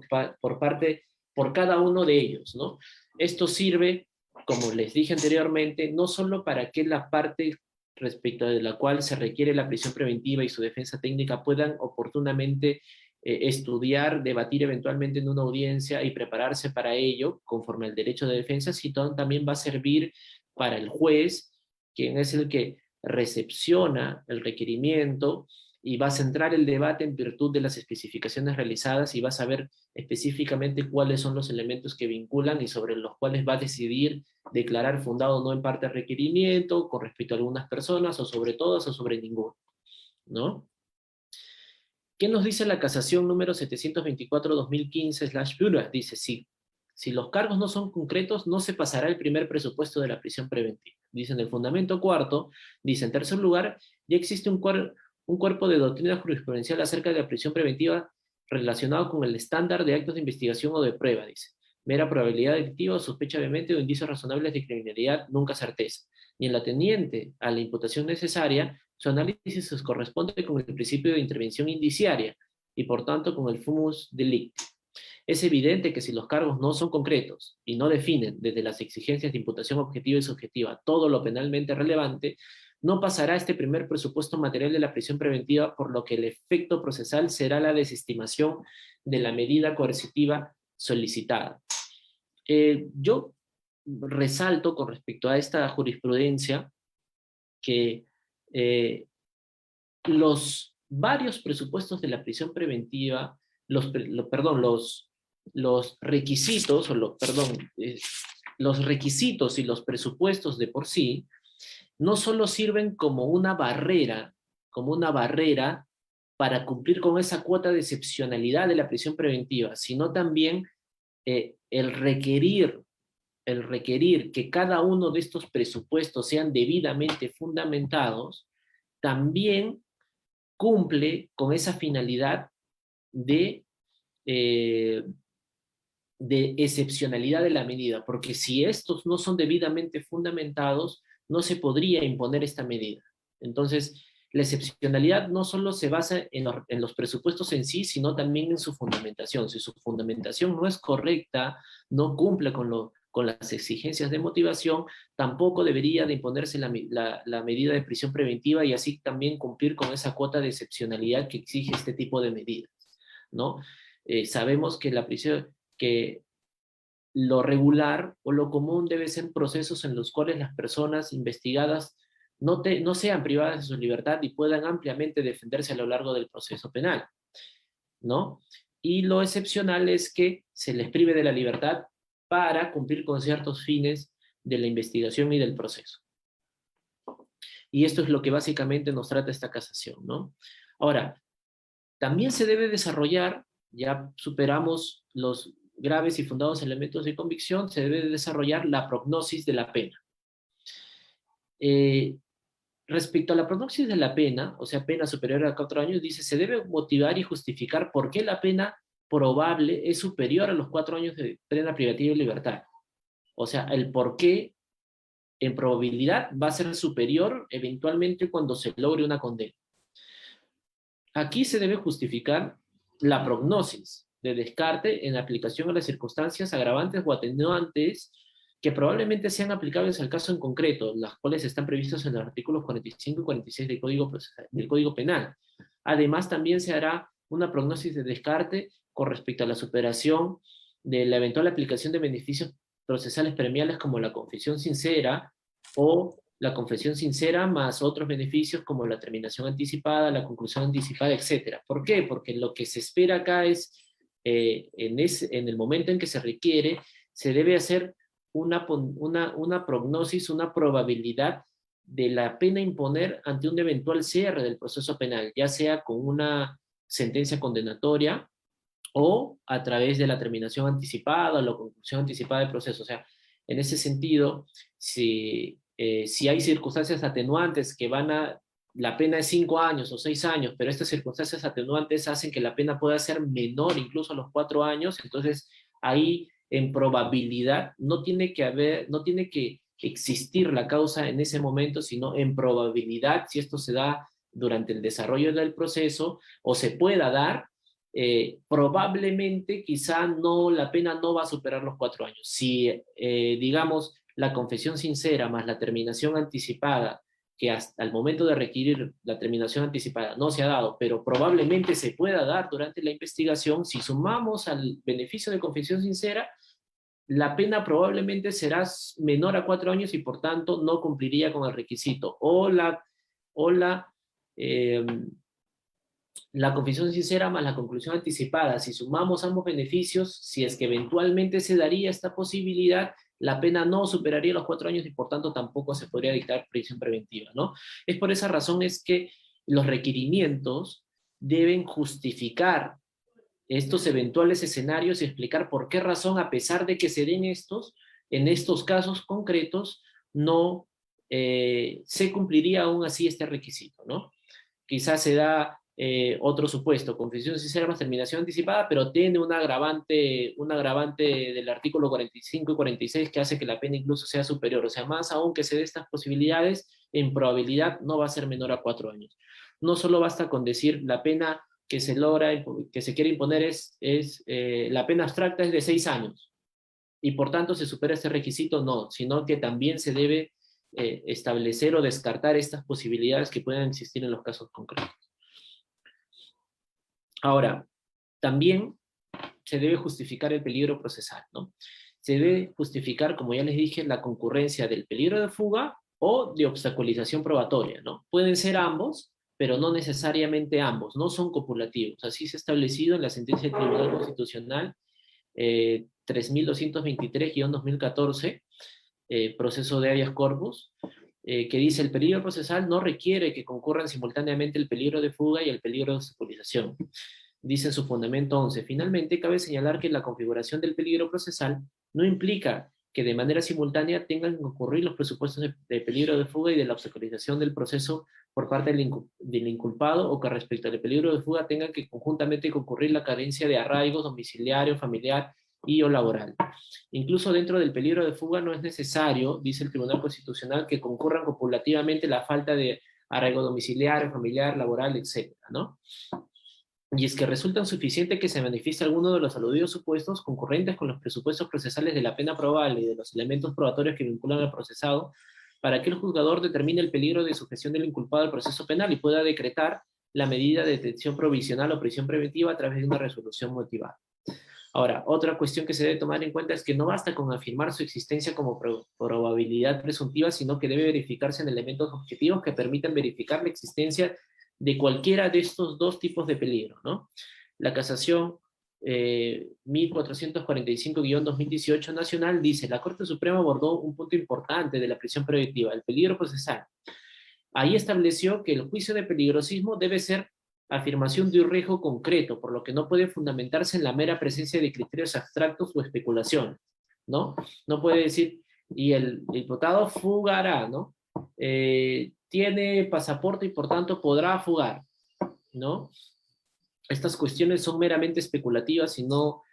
[SPEAKER 1] cada uno de ellos, ¿no? Esto sirve, como les dije anteriormente, no solo para que la parte respecto de la cual se requiere la prisión preventiva y su defensa técnica puedan oportunamente estudiar, debatir eventualmente en una audiencia y prepararse para ello, conforme al derecho de defensa, sino también va a servir para el juez, quien es el que recepciona el requerimiento y va a centrar el debate en virtud de las especificaciones realizadas y va a saber específicamente cuáles son los elementos que vinculan y sobre los cuales va a decidir declarar fundado o no en parte el requerimiento con respecto a algunas personas o sobre todas o sobre ninguno, ¿no? ¿Qué nos dice la casación número 724-2015/Bühler? Dice, si los cargos no son concretos, no se pasará el primer presupuesto de la prisión preventiva. Dice en el fundamento cuarto, dice en tercer lugar, ya existe un cuerpo de doctrina jurisprudencial acerca de la prisión preventiva relacionado con el estándar de actos de investigación o de prueba, dice. Mera probabilidad delictiva o sospecha vehemente o indicios razonables de criminalidad, nunca certeza. Ni en la teniente a la imputación necesaria, su análisis se corresponde con el principio de intervención indiciaria y por tanto con el fumus delicti. Es evidente que si los cargos no son concretos y no definen desde las exigencias de imputación objetiva y subjetiva todo lo penalmente relevante, no pasará este primer presupuesto material de la prisión preventiva, por lo que el efecto procesal será la desestimación de la medida coercitiva solicitada. Yo resalto con respecto a esta jurisprudencia que los varios presupuestos de la prisión preventiva, los requisitos, los requisitos y los presupuestos de por sí, no solo sirven como una barrera para cumplir con esa cuota de excepcionalidad de la prisión preventiva, sino también el requerir que cada uno de estos presupuestos sean debidamente fundamentados, también cumple con esa finalidad de excepcionalidad de la medida, porque si estos no son debidamente fundamentados, no se podría imponer esta medida. Entonces, la excepcionalidad no solo se basa en los presupuestos en sí, sino también en su fundamentación. Si su fundamentación no es correcta, no cumple con las exigencias de motivación, tampoco debería de imponerse la medida de prisión preventiva y así también cumplir con esa cuota de excepcionalidad que exige este tipo de medidas, ¿no? Sabemos que que lo regular o lo común debe ser procesos en los cuales las personas investigadas no sean privadas de su libertad y puedan ampliamente defenderse a lo largo del proceso penal, ¿no? Y lo excepcional es que se les prive de la libertad para cumplir con ciertos fines de la investigación y del proceso. Y esto es lo que básicamente nos trata esta casación, ¿no? Ahora, también se debe desarrollar, ya superamos los graves y fundados elementos de convicción, se debe desarrollar la prognosis de la pena. Respecto a la prognosis de la pena, o sea, pena superior a 4 años, dice, se debe motivar y justificar por qué la pena probable es superior a los 4 años de pena privativa de libertad. O sea, el por qué en probabilidad va a ser superior eventualmente cuando se logre una condena. Aquí se debe justificar la prognosis de descarte en aplicación a las circunstancias agravantes o atenuantes que probablemente sean aplicables al caso en concreto, las cuales están previstas en los artículos 45 y 46 del Código Penal. Además, también se hará una prognosis de descarte con respecto a la superación de la eventual aplicación de beneficios procesales premiales como la confesión sincera o la confesión sincera más otros beneficios como la terminación anticipada, la conclusión anticipada, etc. ¿Por qué? Porque lo que se espera acá es, en el momento en que se requiere, se debe hacer una prognosis, una probabilidad de la pena imponer ante un eventual cierre del proceso penal, ya sea con una sentencia condenatoria o a través de la terminación anticipada o la conclusión anticipada del proceso. O sea, en ese sentido, si hay circunstancias atenuantes que van a la pena es 5 años o 6 años, pero estas circunstancias atenuantes hacen que la pena pueda ser menor incluso a los 4 años, entonces ahí en probabilidad no tiene que existir la causa en ese momento, sino en probabilidad, si esto se da durante el desarrollo del proceso, o se pueda dar, probablemente quizá no, la pena no va a superar los 4 años. Si, digamos, la confesión sincera más la terminación anticipada, que hasta el momento de requerir la terminación anticipada no se ha dado, pero probablemente se pueda dar durante la investigación, si sumamos al beneficio de confesión sincera, la pena probablemente será menor a 4 años y por tanto no cumpliría con el requisito. Eh, la confesión sincera más la conclusión anticipada, si sumamos ambos beneficios, si es que eventualmente se daría esta posibilidad, la pena no superaría los 4 años y por tanto tampoco se podría dictar prisión preventiva, ¿no? Es por esa razón es que los requerimientos deben justificar estos eventuales escenarios y explicar por qué razón, a pesar de que se den estos, en estos casos concretos, no se cumpliría aún así este requisito, ¿no? Quizás se da otro supuesto, confesión sincera más terminación anticipada, pero tiene un agravante del artículo 45 y 46 que hace que la pena incluso sea superior. O sea, más aún que se dé estas posibilidades, en probabilidad no va a ser menor a 4 años. No solo basta con decir la pena que se logra, que se quiere imponer la pena abstracta es de 6 años, y por tanto se supera este requisito, no, sino que también se debe establecer o descartar estas posibilidades que puedan existir en los casos concretos. Ahora, también se debe justificar el peligro procesal, ¿no? Se debe justificar, como ya les dije, la concurrencia del peligro de fuga o de obstaculización probatoria, ¿no? Pueden ser ambos, pero no necesariamente ambos, no son copulativos. Así se ha establecido en la sentencia del Tribunal Constitucional 3223-2014, proceso de habeas corpus, que dice el peligro procesal no requiere que concurran simultáneamente el peligro de fuga y el peligro de obstaculización. Dice en su fundamento 11, finalmente cabe señalar que la configuración del peligro procesal no implica que de manera simultánea tengan que ocurrir los presupuestos de peligro de fuga y de la obstaculización del proceso por parte del inculpado, o que respecto al peligro de fuga tengan que conjuntamente concurrir la carencia de arraigo domiciliario, familiar y o laboral. Incluso dentro del peligro de fuga no es necesario, dice el Tribunal Constitucional, que concurran copulativamente la falta de arraigo domiciliario, familiar, laboral, etc., ¿no? Y es que resulta suficiente que se manifieste alguno de los aludidos supuestos concurrentes con los presupuestos procesales de la pena probable y de los elementos probatorios que vinculan al procesado, para que el juzgador determine el peligro de sujeción del inculpado al proceso penal y pueda decretar la medida de detención provisional o prisión preventiva a través de una resolución motivada. Ahora, otra cuestión que se debe tomar en cuenta es que no basta con afirmar su existencia como probabilidad presuntiva, sino que debe verificarse en elementos objetivos que permitan verificar la existencia de cualquiera de estos dos tipos de peligro, ¿no? La casación 1445-2018 nacional dice, la Corte Suprema abordó un punto importante de la prisión preventiva, el peligro procesal. Ahí estableció que el juicio de peligrosismo debe ser afirmación de un riesgo concreto, por lo que no puede fundamentarse en la mera presencia de criterios abstractos o especulaciones, ¿no? No puede decir, y el diputado fugará, ¿no? Tiene pasaporte y por tanto podrá fugar, ¿no? Estas cuestiones son meramente especulativas y no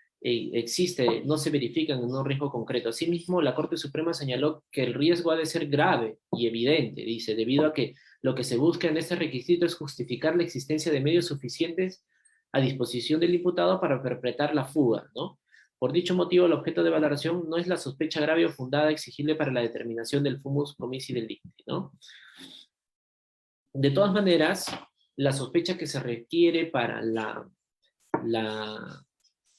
[SPEAKER 1] no se verifican en un riesgo concreto. Asimismo, la Corte Suprema señaló que el riesgo ha de ser grave y evidente, dice, debido a que lo que se busca en este requisito es justificar la existencia de medios suficientes a disposición del imputado para perpetrar la fuga, ¿no? Por dicho motivo, el objeto de valoración no es la sospecha grave o fundada exigible para la determinación del fumus comissi delicti, ¿no? De todas maneras, la sospecha que se requiere para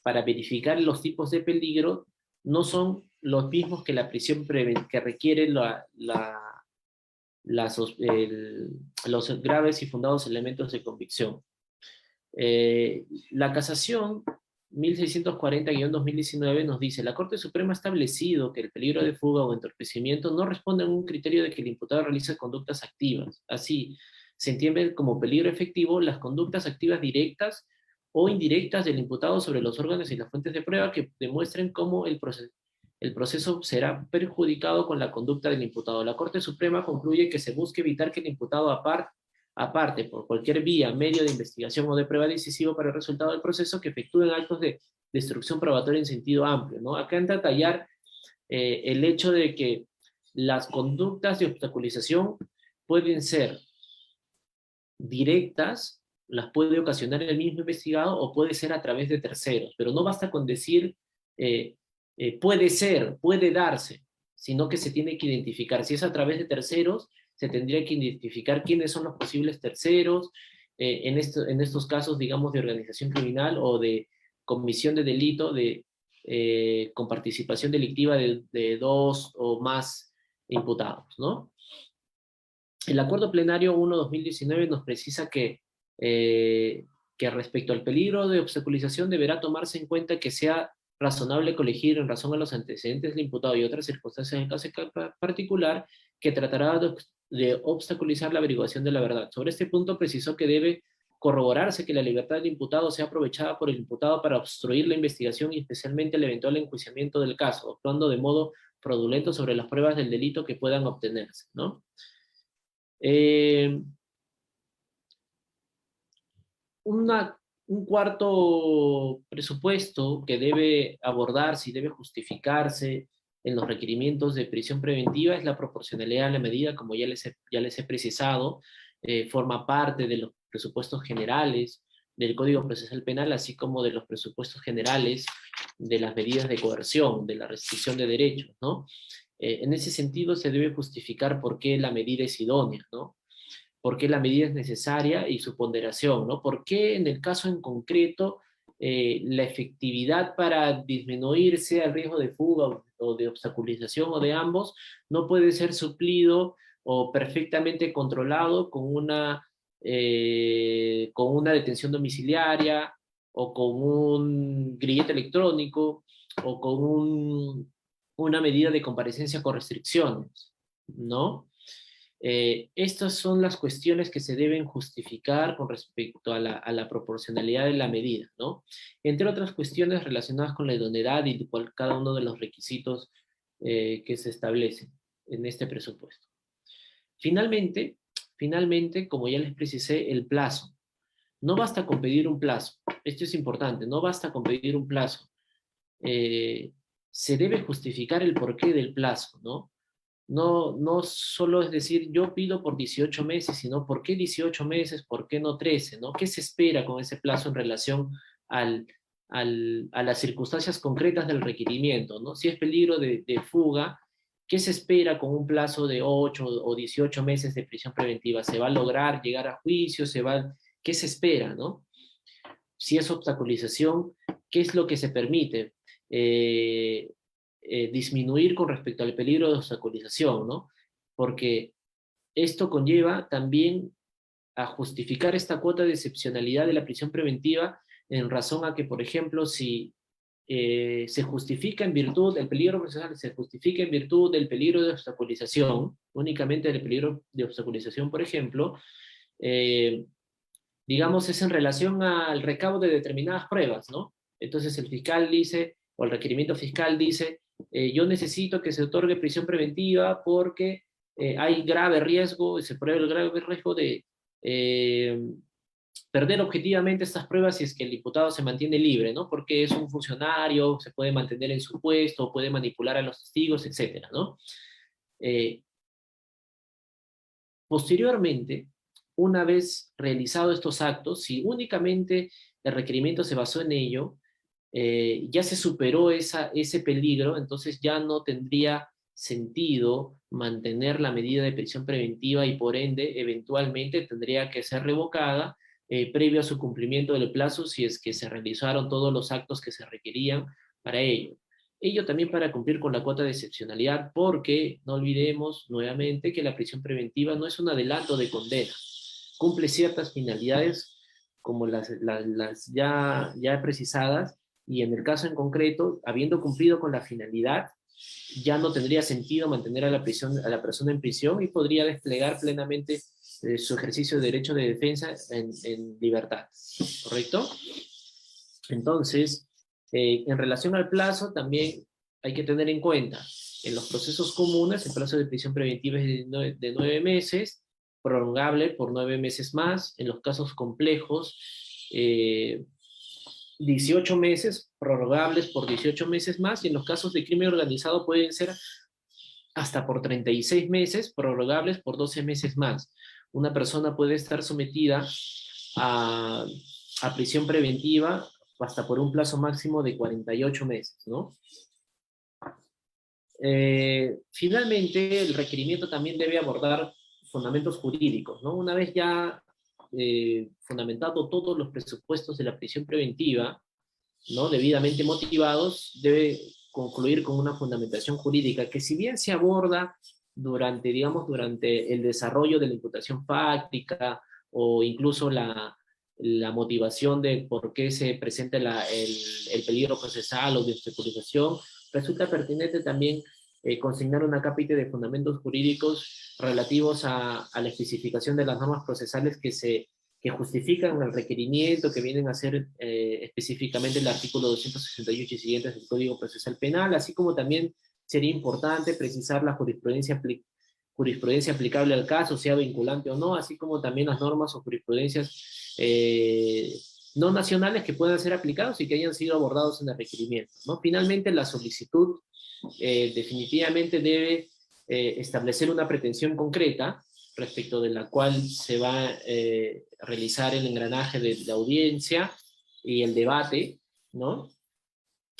[SPEAKER 1] para verificar los tipos de peligro no son los mismos que la prisión que requiere los graves y fundados elementos de convicción. La casación 1640-2019 nos dice, la Corte Suprema ha establecido que el peligro de fuga o entorpecimiento no responde a un criterio de que el imputado realice conductas activas. Así, se entiende como peligro efectivo las conductas activas directas o indirectas del imputado sobre los órganos y las fuentes de prueba que demuestren cómo el proceso será perjudicado con la conducta del imputado. La Corte Suprema concluye que se busca evitar que el imputado aparte, por cualquier vía, medio de investigación o de prueba decisivo para el resultado del proceso, que efectúen actos de destrucción probatoria en sentido amplio, ¿no? Acá entra a tallar el hecho de que las conductas de obstaculización pueden ser directas, las puede ocasionar el mismo investigado o puede ser a través de terceros, pero no basta con decir puede ser, puede darse, sino que se tiene que identificar. Si es a través de terceros, se tendría que identificar quiénes son los posibles terceros, en estos casos, digamos, de organización criminal o de comisión de delito con participación delictiva de dos o más imputados, ¿no? El Acuerdo Plenario 1/2019 nos precisa que respecto al peligro de obstaculización deberá tomarse en cuenta que sea razonable colegir en razón a los antecedentes del imputado y otras circunstancias en caso particular que tratará de obstaculizar la averiguación de la verdad. Sobre este punto precisó que debe corroborarse que la libertad del imputado sea aprovechada por el imputado para obstruir la investigación y especialmente el eventual enjuiciamiento del caso, actuando de modo fraudulento sobre las pruebas del delito que puedan obtenerse, ¿no? Un cuarto presupuesto que debe abordarse y debe justificarse en los requerimientos de prisión preventiva es la proporcionalidad de la medida, como ya les he precisado, forma parte de los presupuestos generales del Código Procesal Penal, así como de los presupuestos generales de las medidas de coerción, de la restricción de derechos, ¿no? En ese sentido se debe justificar por qué la medida es idónea, ¿no? Por qué la medida es necesaria y su ponderación, ¿no? ¿Por qué en el caso en concreto la efectividad para disminuirse el riesgo de fuga o de obstaculización o de ambos no puede ser suplido o perfectamente controlado con una detención domiciliaria o con un grillete electrónico o con una medida de comparecencia con restricciones, ¿no? Estas son las cuestiones que se deben justificar con respecto a la proporcionalidad de la medida, ¿no? Entre otras cuestiones relacionadas con la idoneidad y cada uno de los requisitos que se establecen en este presupuesto. Finalmente, como ya les precisé, el plazo. No basta con pedir un plazo. Esto es importante, no basta con pedir un plazo. Se debe justificar el porqué del plazo, ¿no? No solo es decir, yo pido por 18 meses, sino ¿por qué 18 meses? ¿Por qué no 13? ¿No? ¿Qué se espera con ese plazo en relación a las circunstancias concretas del requerimiento, ¿no? Si es peligro de fuga, ¿qué se espera con un plazo de 8 o 18 meses de prisión preventiva? ¿Se va a lograr llegar a juicio? ¿Qué se espera, no? Si es obstaculización, ¿qué es lo que se permite? Disminuir con respecto al peligro de obstaculización, ¿no? Porque esto conlleva también a justificar esta cuota de excepcionalidad de la prisión preventiva en razón a que, por ejemplo, si se justifica en virtud, el peligro procesal se justifica en virtud del peligro de obstaculización, únicamente del peligro de obstaculización, por ejemplo, digamos, es en relación al recabo de determinadas pruebas, ¿no? Entonces el fiscal dice, o el requerimiento fiscal dice, yo necesito que se otorgue prisión preventiva porque hay grave riesgo, se prueba el grave riesgo de perder objetivamente estas pruebas si es que el imputado se mantiene libre, ¿no? Porque es un funcionario, se puede mantener en su puesto, puede manipular a los testigos, etcétera, ¿no? Posteriormente, una vez realizados estos actos, si únicamente el requerimiento se basó en ello, ya se superó ese peligro, entonces ya no tendría sentido mantener la medida de prisión preventiva y por ende, eventualmente tendría que ser revocada previo a su cumplimiento del plazo si es que se realizaron todos los actos que se requerían para ello. Ello también para cumplir con la cuota de excepcionalidad, porque no olvidemos nuevamente que la prisión preventiva no es un adelanto de condena, cumple ciertas finalidades como las ya precisadas, y en el caso en concreto, habiendo cumplido con la finalidad, ya no tendría sentido mantener a la persona en prisión y podría desplegar plenamente su ejercicio de derecho de defensa en libertad, ¿correcto? Entonces, en relación al plazo, también hay que tener en cuenta, en los procesos comunes, el plazo de prisión preventiva es de 9 meses, prorrogable por 9 meses más. En los casos complejos, 18 meses, prorrogables por 18 meses más, y en los casos de crimen organizado pueden ser hasta por 36 meses, prorrogables por 12 meses más. Una persona puede estar sometida a, a prisión preventiva hasta por un plazo máximo de 48 meses, ¿no? Finalmente, el requerimiento también debe abordar fundamentos jurídicos, ¿no? Una vez ya fundamentado todos los presupuestos de la prisión preventiva, ¿no? Debidamente motivados, debe concluir con una fundamentación jurídica que, si bien se aborda durante, digamos, durante el desarrollo de la imputación fáctica o incluso la motivación de por qué se presenta el peligro procesal o de obstaculización, resulta pertinente también consignar una cápita de fundamentos jurídicos relativos a la especificación de las normas procesales que justifican el requerimiento, que vienen a ser específicamente el artículo 268 y siguientes del Código Procesal Penal, así como también sería importante precisar la jurisprudencia aplicable al caso, sea vinculante o no, así como también las normas o jurisprudencias no nacionales que puedan ser aplicados y que hayan sido abordados en el requerimiento, ¿no? Finalmente, la solicitud definitivamente debe establecer una pretensión concreta respecto de la cual se va a realizar el engranaje de la audiencia y el debate, ¿no?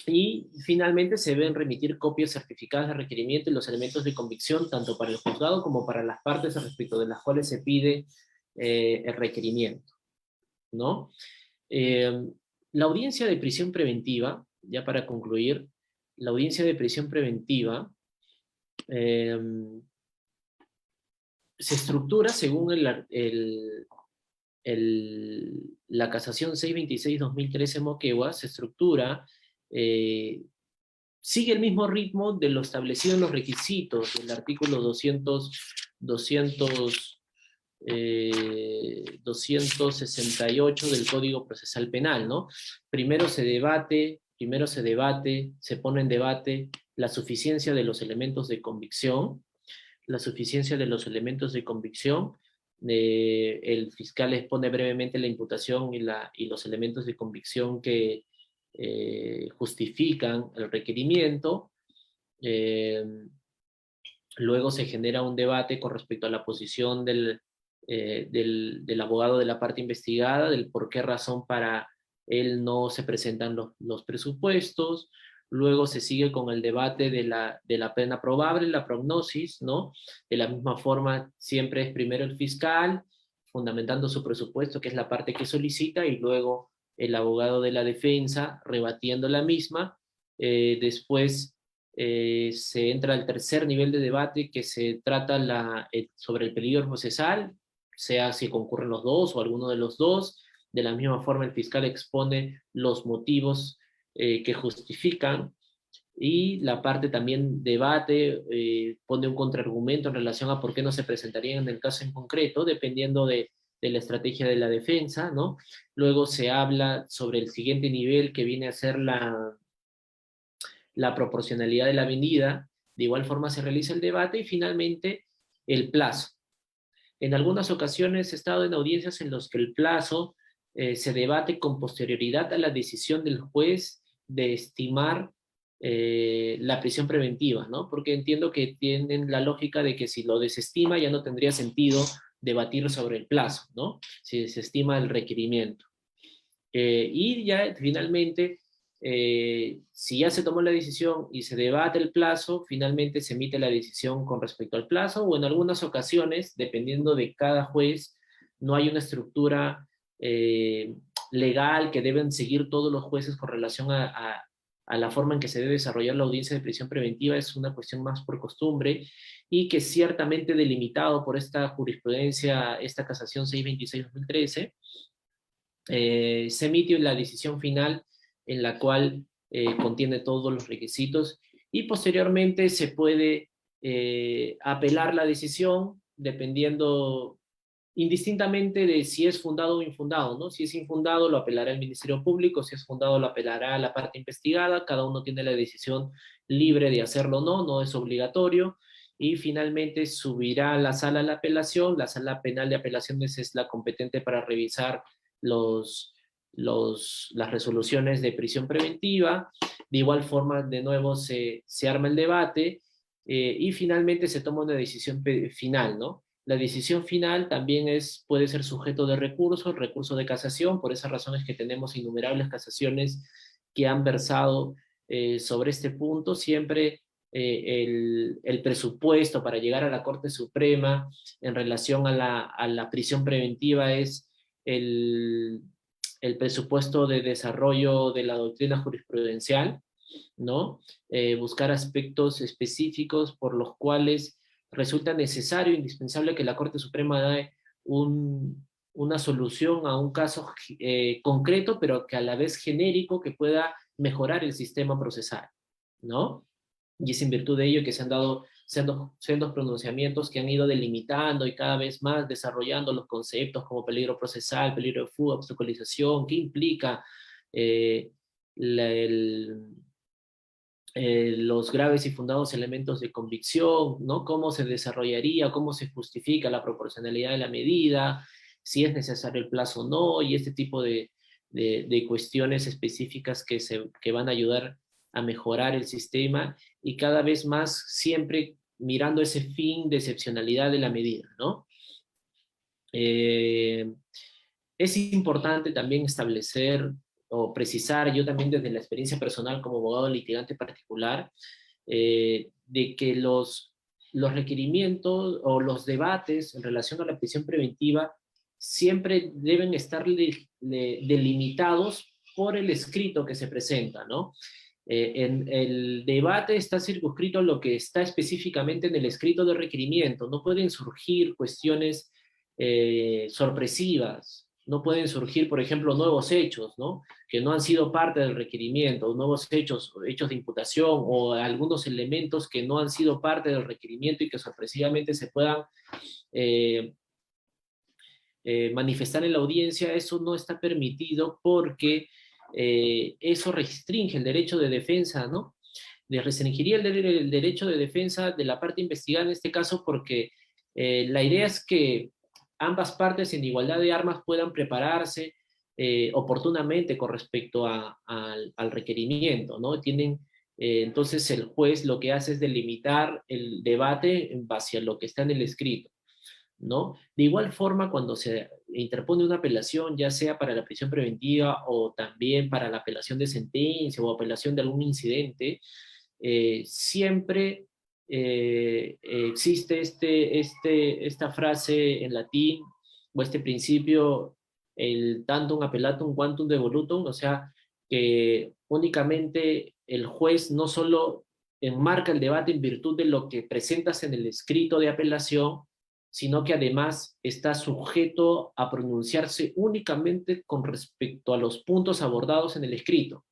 [SPEAKER 1] Y finalmente se deben remitir copias certificadas de requerimiento y los elementos de convicción, tanto para el juzgado como para las partes respecto de las cuales se pide el requerimiento, ¿no? La audiencia de prisión preventiva, ya para concluir, la audiencia de prisión preventiva se estructura según la casación 626-2013 Moquegua, se estructura, sigue el mismo ritmo de lo establecido en los requisitos del artículo 268 del Código Procesal Penal, ¿no? Primero se debate, se pone en debate la suficiencia de los elementos de convicción, el fiscal expone brevemente la imputación y los elementos de convicción que justifican el requerimiento. Luego se genera un debate con respecto a la posición del abogado de la parte investigada, del por qué razón para él no se presentan los presupuestos. Luego se sigue con el debate de la pena probable, la prognosis, ¿no? De la misma forma, siempre es primero el fiscal, fundamentando su presupuesto, que es la parte que solicita, y luego el abogado de la defensa, rebatiendo la misma. Después se entra al tercer nivel de debate, que se trata sobre el peligro procesal, sea si concurren los dos o alguno de los dos. De la misma forma, el fiscal expone los motivos que justifican, y la parte también debate, pone un contraargumento en relación a por qué no se presentarían en el caso en concreto, dependiendo de la estrategia de la defensa, ¿no? Luego se habla sobre el siguiente nivel, que viene a ser la proporcionalidad de la venida. De igual forma se realiza el debate, y finalmente el plazo. En algunas ocasiones he estado en audiencias en las que el plazo se debate con posterioridad a la decisión del juez de estimar la prisión preventiva, ¿no? Porque entiendo que tienen la lógica de que si lo desestima ya no tendría sentido debatir sobre el plazo, ¿no? Si desestima el requerimiento. Y ya finalmente, si ya se tomó la decisión y se debate el plazo, finalmente se emite la decisión con respecto al plazo, o en algunas ocasiones, dependiendo de cada juez, no hay una estructura legal que deben seguir todos los jueces con relación a la forma en que se debe desarrollar la audiencia de prisión preventiva. Es una cuestión más por costumbre, y que ciertamente delimitado por esta jurisprudencia, esta casación 626-2013, se emite la decisión final, en la cual contiene todos los requisitos, y posteriormente se puede apelar la decisión, dependiendo indistintamente de si es fundado o infundado, ¿no? Si es infundado, lo apelará el Ministerio Público; si es fundado, lo apelará la parte investigada. Cada uno tiene la decisión libre de hacerlo o no, no es obligatorio. y finalmente subirá a la sala de apelación. La sala penal de apelaciones es la competente para revisar las resoluciones de prisión preventiva. De igual forma, de nuevo, se arma el debate y finalmente se toma una decisión final, ¿no? La decisión final también puede ser sujeto de recurso de casación. Por esas razones que tenemos innumerables casaciones que han versado sobre este punto. Siempre el presupuesto para llegar a la Corte Suprema en relación a la prisión preventiva es el, el presupuesto de desarrollo de la doctrina jurisprudencial, ¿no? Buscar aspectos específicos por los cuales resulta necesario, indispensable que la Corte Suprema dé una solución a un caso concreto, pero que a la vez genérico, que pueda mejorar el sistema procesal, ¿no? Y es en virtud de ello que se han dado sendos pronunciamientos que han ido delimitando y cada vez más desarrollando los conceptos como peligro procesal, peligro de fuga, obstaculización, qué implica eh, la, el, los graves y fundados elementos de convicción, ¿no? Cómo se desarrollaría, cómo se justifica la proporcionalidad de la medida, si es necesario el plazo o no, y este tipo de cuestiones específicas que van a ayudar a mejorar el sistema y cada vez más siempre mirando ese fin de excepcionalidad de la medida, ¿no? Es importante también establecer o precisar, yo también desde la experiencia personal como abogado litigante particular, de que los requerimientos o los debates en relación a la prisión preventiva siempre deben estar delimitados por el escrito que se presenta, ¿no? El debate está circunscrito a lo que está específicamente en el escrito de requerimiento. No pueden surgir cuestiones sorpresivas, no pueden surgir, por ejemplo, nuevos hechos, ¿no? Que no han sido parte del requerimiento, nuevos hechos de imputación o algunos elementos que no han sido parte del requerimiento y que sorpresivamente se puedan eh, manifestar en la audiencia. Eso no está permitido porque eso restringe el derecho de defensa, ¿no? Restringiría el derecho de defensa de la parte investigada en este caso porque la idea es que ambas partes en igualdad de armas puedan prepararse oportunamente con respecto al requerimiento, ¿no? Entonces el juez lo que hace es delimitar el debate en base a lo que está en el escrito, ¿no? De igual forma, cuando se interpone una apelación, ya sea para la prisión preventiva o también para la apelación de sentencia o apelación de algún incidente, siempre existe esta frase en latín, o este principio, el tantum appellatum quantum devolutum, o sea, que únicamente el juez no solo enmarca el debate en virtud de lo que presentas en el escrito de apelación, sino que además está sujeto a pronunciarse únicamente con respecto a los puntos abordados en el escrito.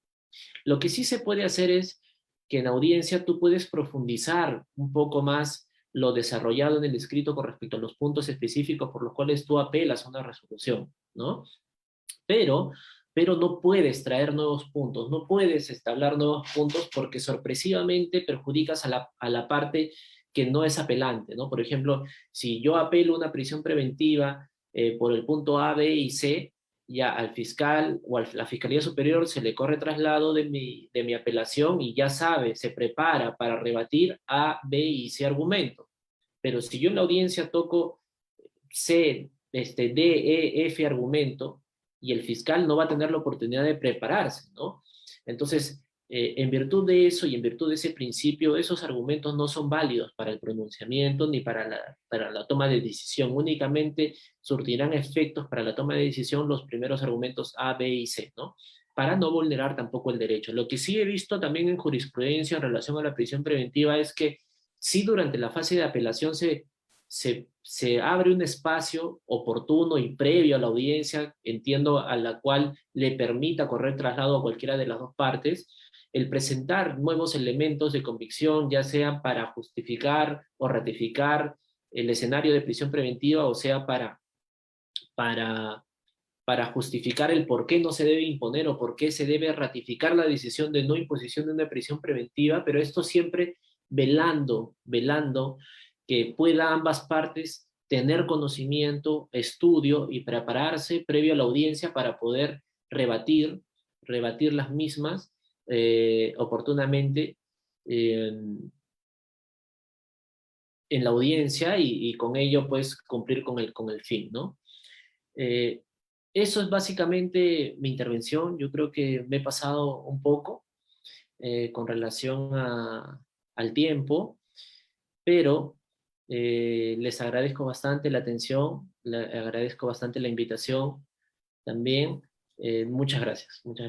[SPEAKER 1] Lo que sí se puede hacer es que en audiencia tú puedes profundizar un poco más lo desarrollado en el escrito con respecto a los puntos específicos por los cuales tú apelas a una resolución, ¿no? Pero, pero no puedes traer nuevos puntos, no puedes establecer nuevos puntos porque sorpresivamente perjudicas a la parte que no es apelante, ¿no? Por ejemplo, si yo apelo una prisión preventiva por el punto A, B y C, ya al fiscal o a la Fiscalía Superior se le corre traslado de mi apelación y ya sabe, se prepara para rebatir A, B y C argumento. Pero si yo en la audiencia toco C, D, E, F argumento, y el fiscal no va a tener la oportunidad de prepararse, ¿no? Entonces, en virtud de eso y en virtud de ese principio, esos argumentos no son válidos para el pronunciamiento ni para la toma de decisión. Únicamente surtirán efectos para la toma de decisión los primeros argumentos A, B y C, ¿no? Para no vulnerar tampoco el derecho. Lo que sí he visto también en jurisprudencia en relación a la prisión preventiva es que sí durante la fase de apelación se abre un espacio oportuno y previo a la audiencia, entiendo, a la cual le permita correr traslado a cualquiera de las dos partes, el presentar nuevos elementos de convicción, ya sea para justificar o ratificar el escenario de prisión preventiva, o sea, para, para justificar el por qué no se debe imponer o por qué se debe ratificar la decisión de no imposición de una prisión preventiva, pero esto siempre velando que pueda ambas partes tener conocimiento, estudio y prepararse previo a la audiencia para poder rebatir las mismas oportunamente en la audiencia y con ello pues cumplir con el fin, ¿no? Eso es básicamente mi intervención. Yo creo que me he pasado un poco con relación al tiempo, pero les agradezco bastante la atención, agradezco bastante la invitación también. Muchas gracias, muchas gracias.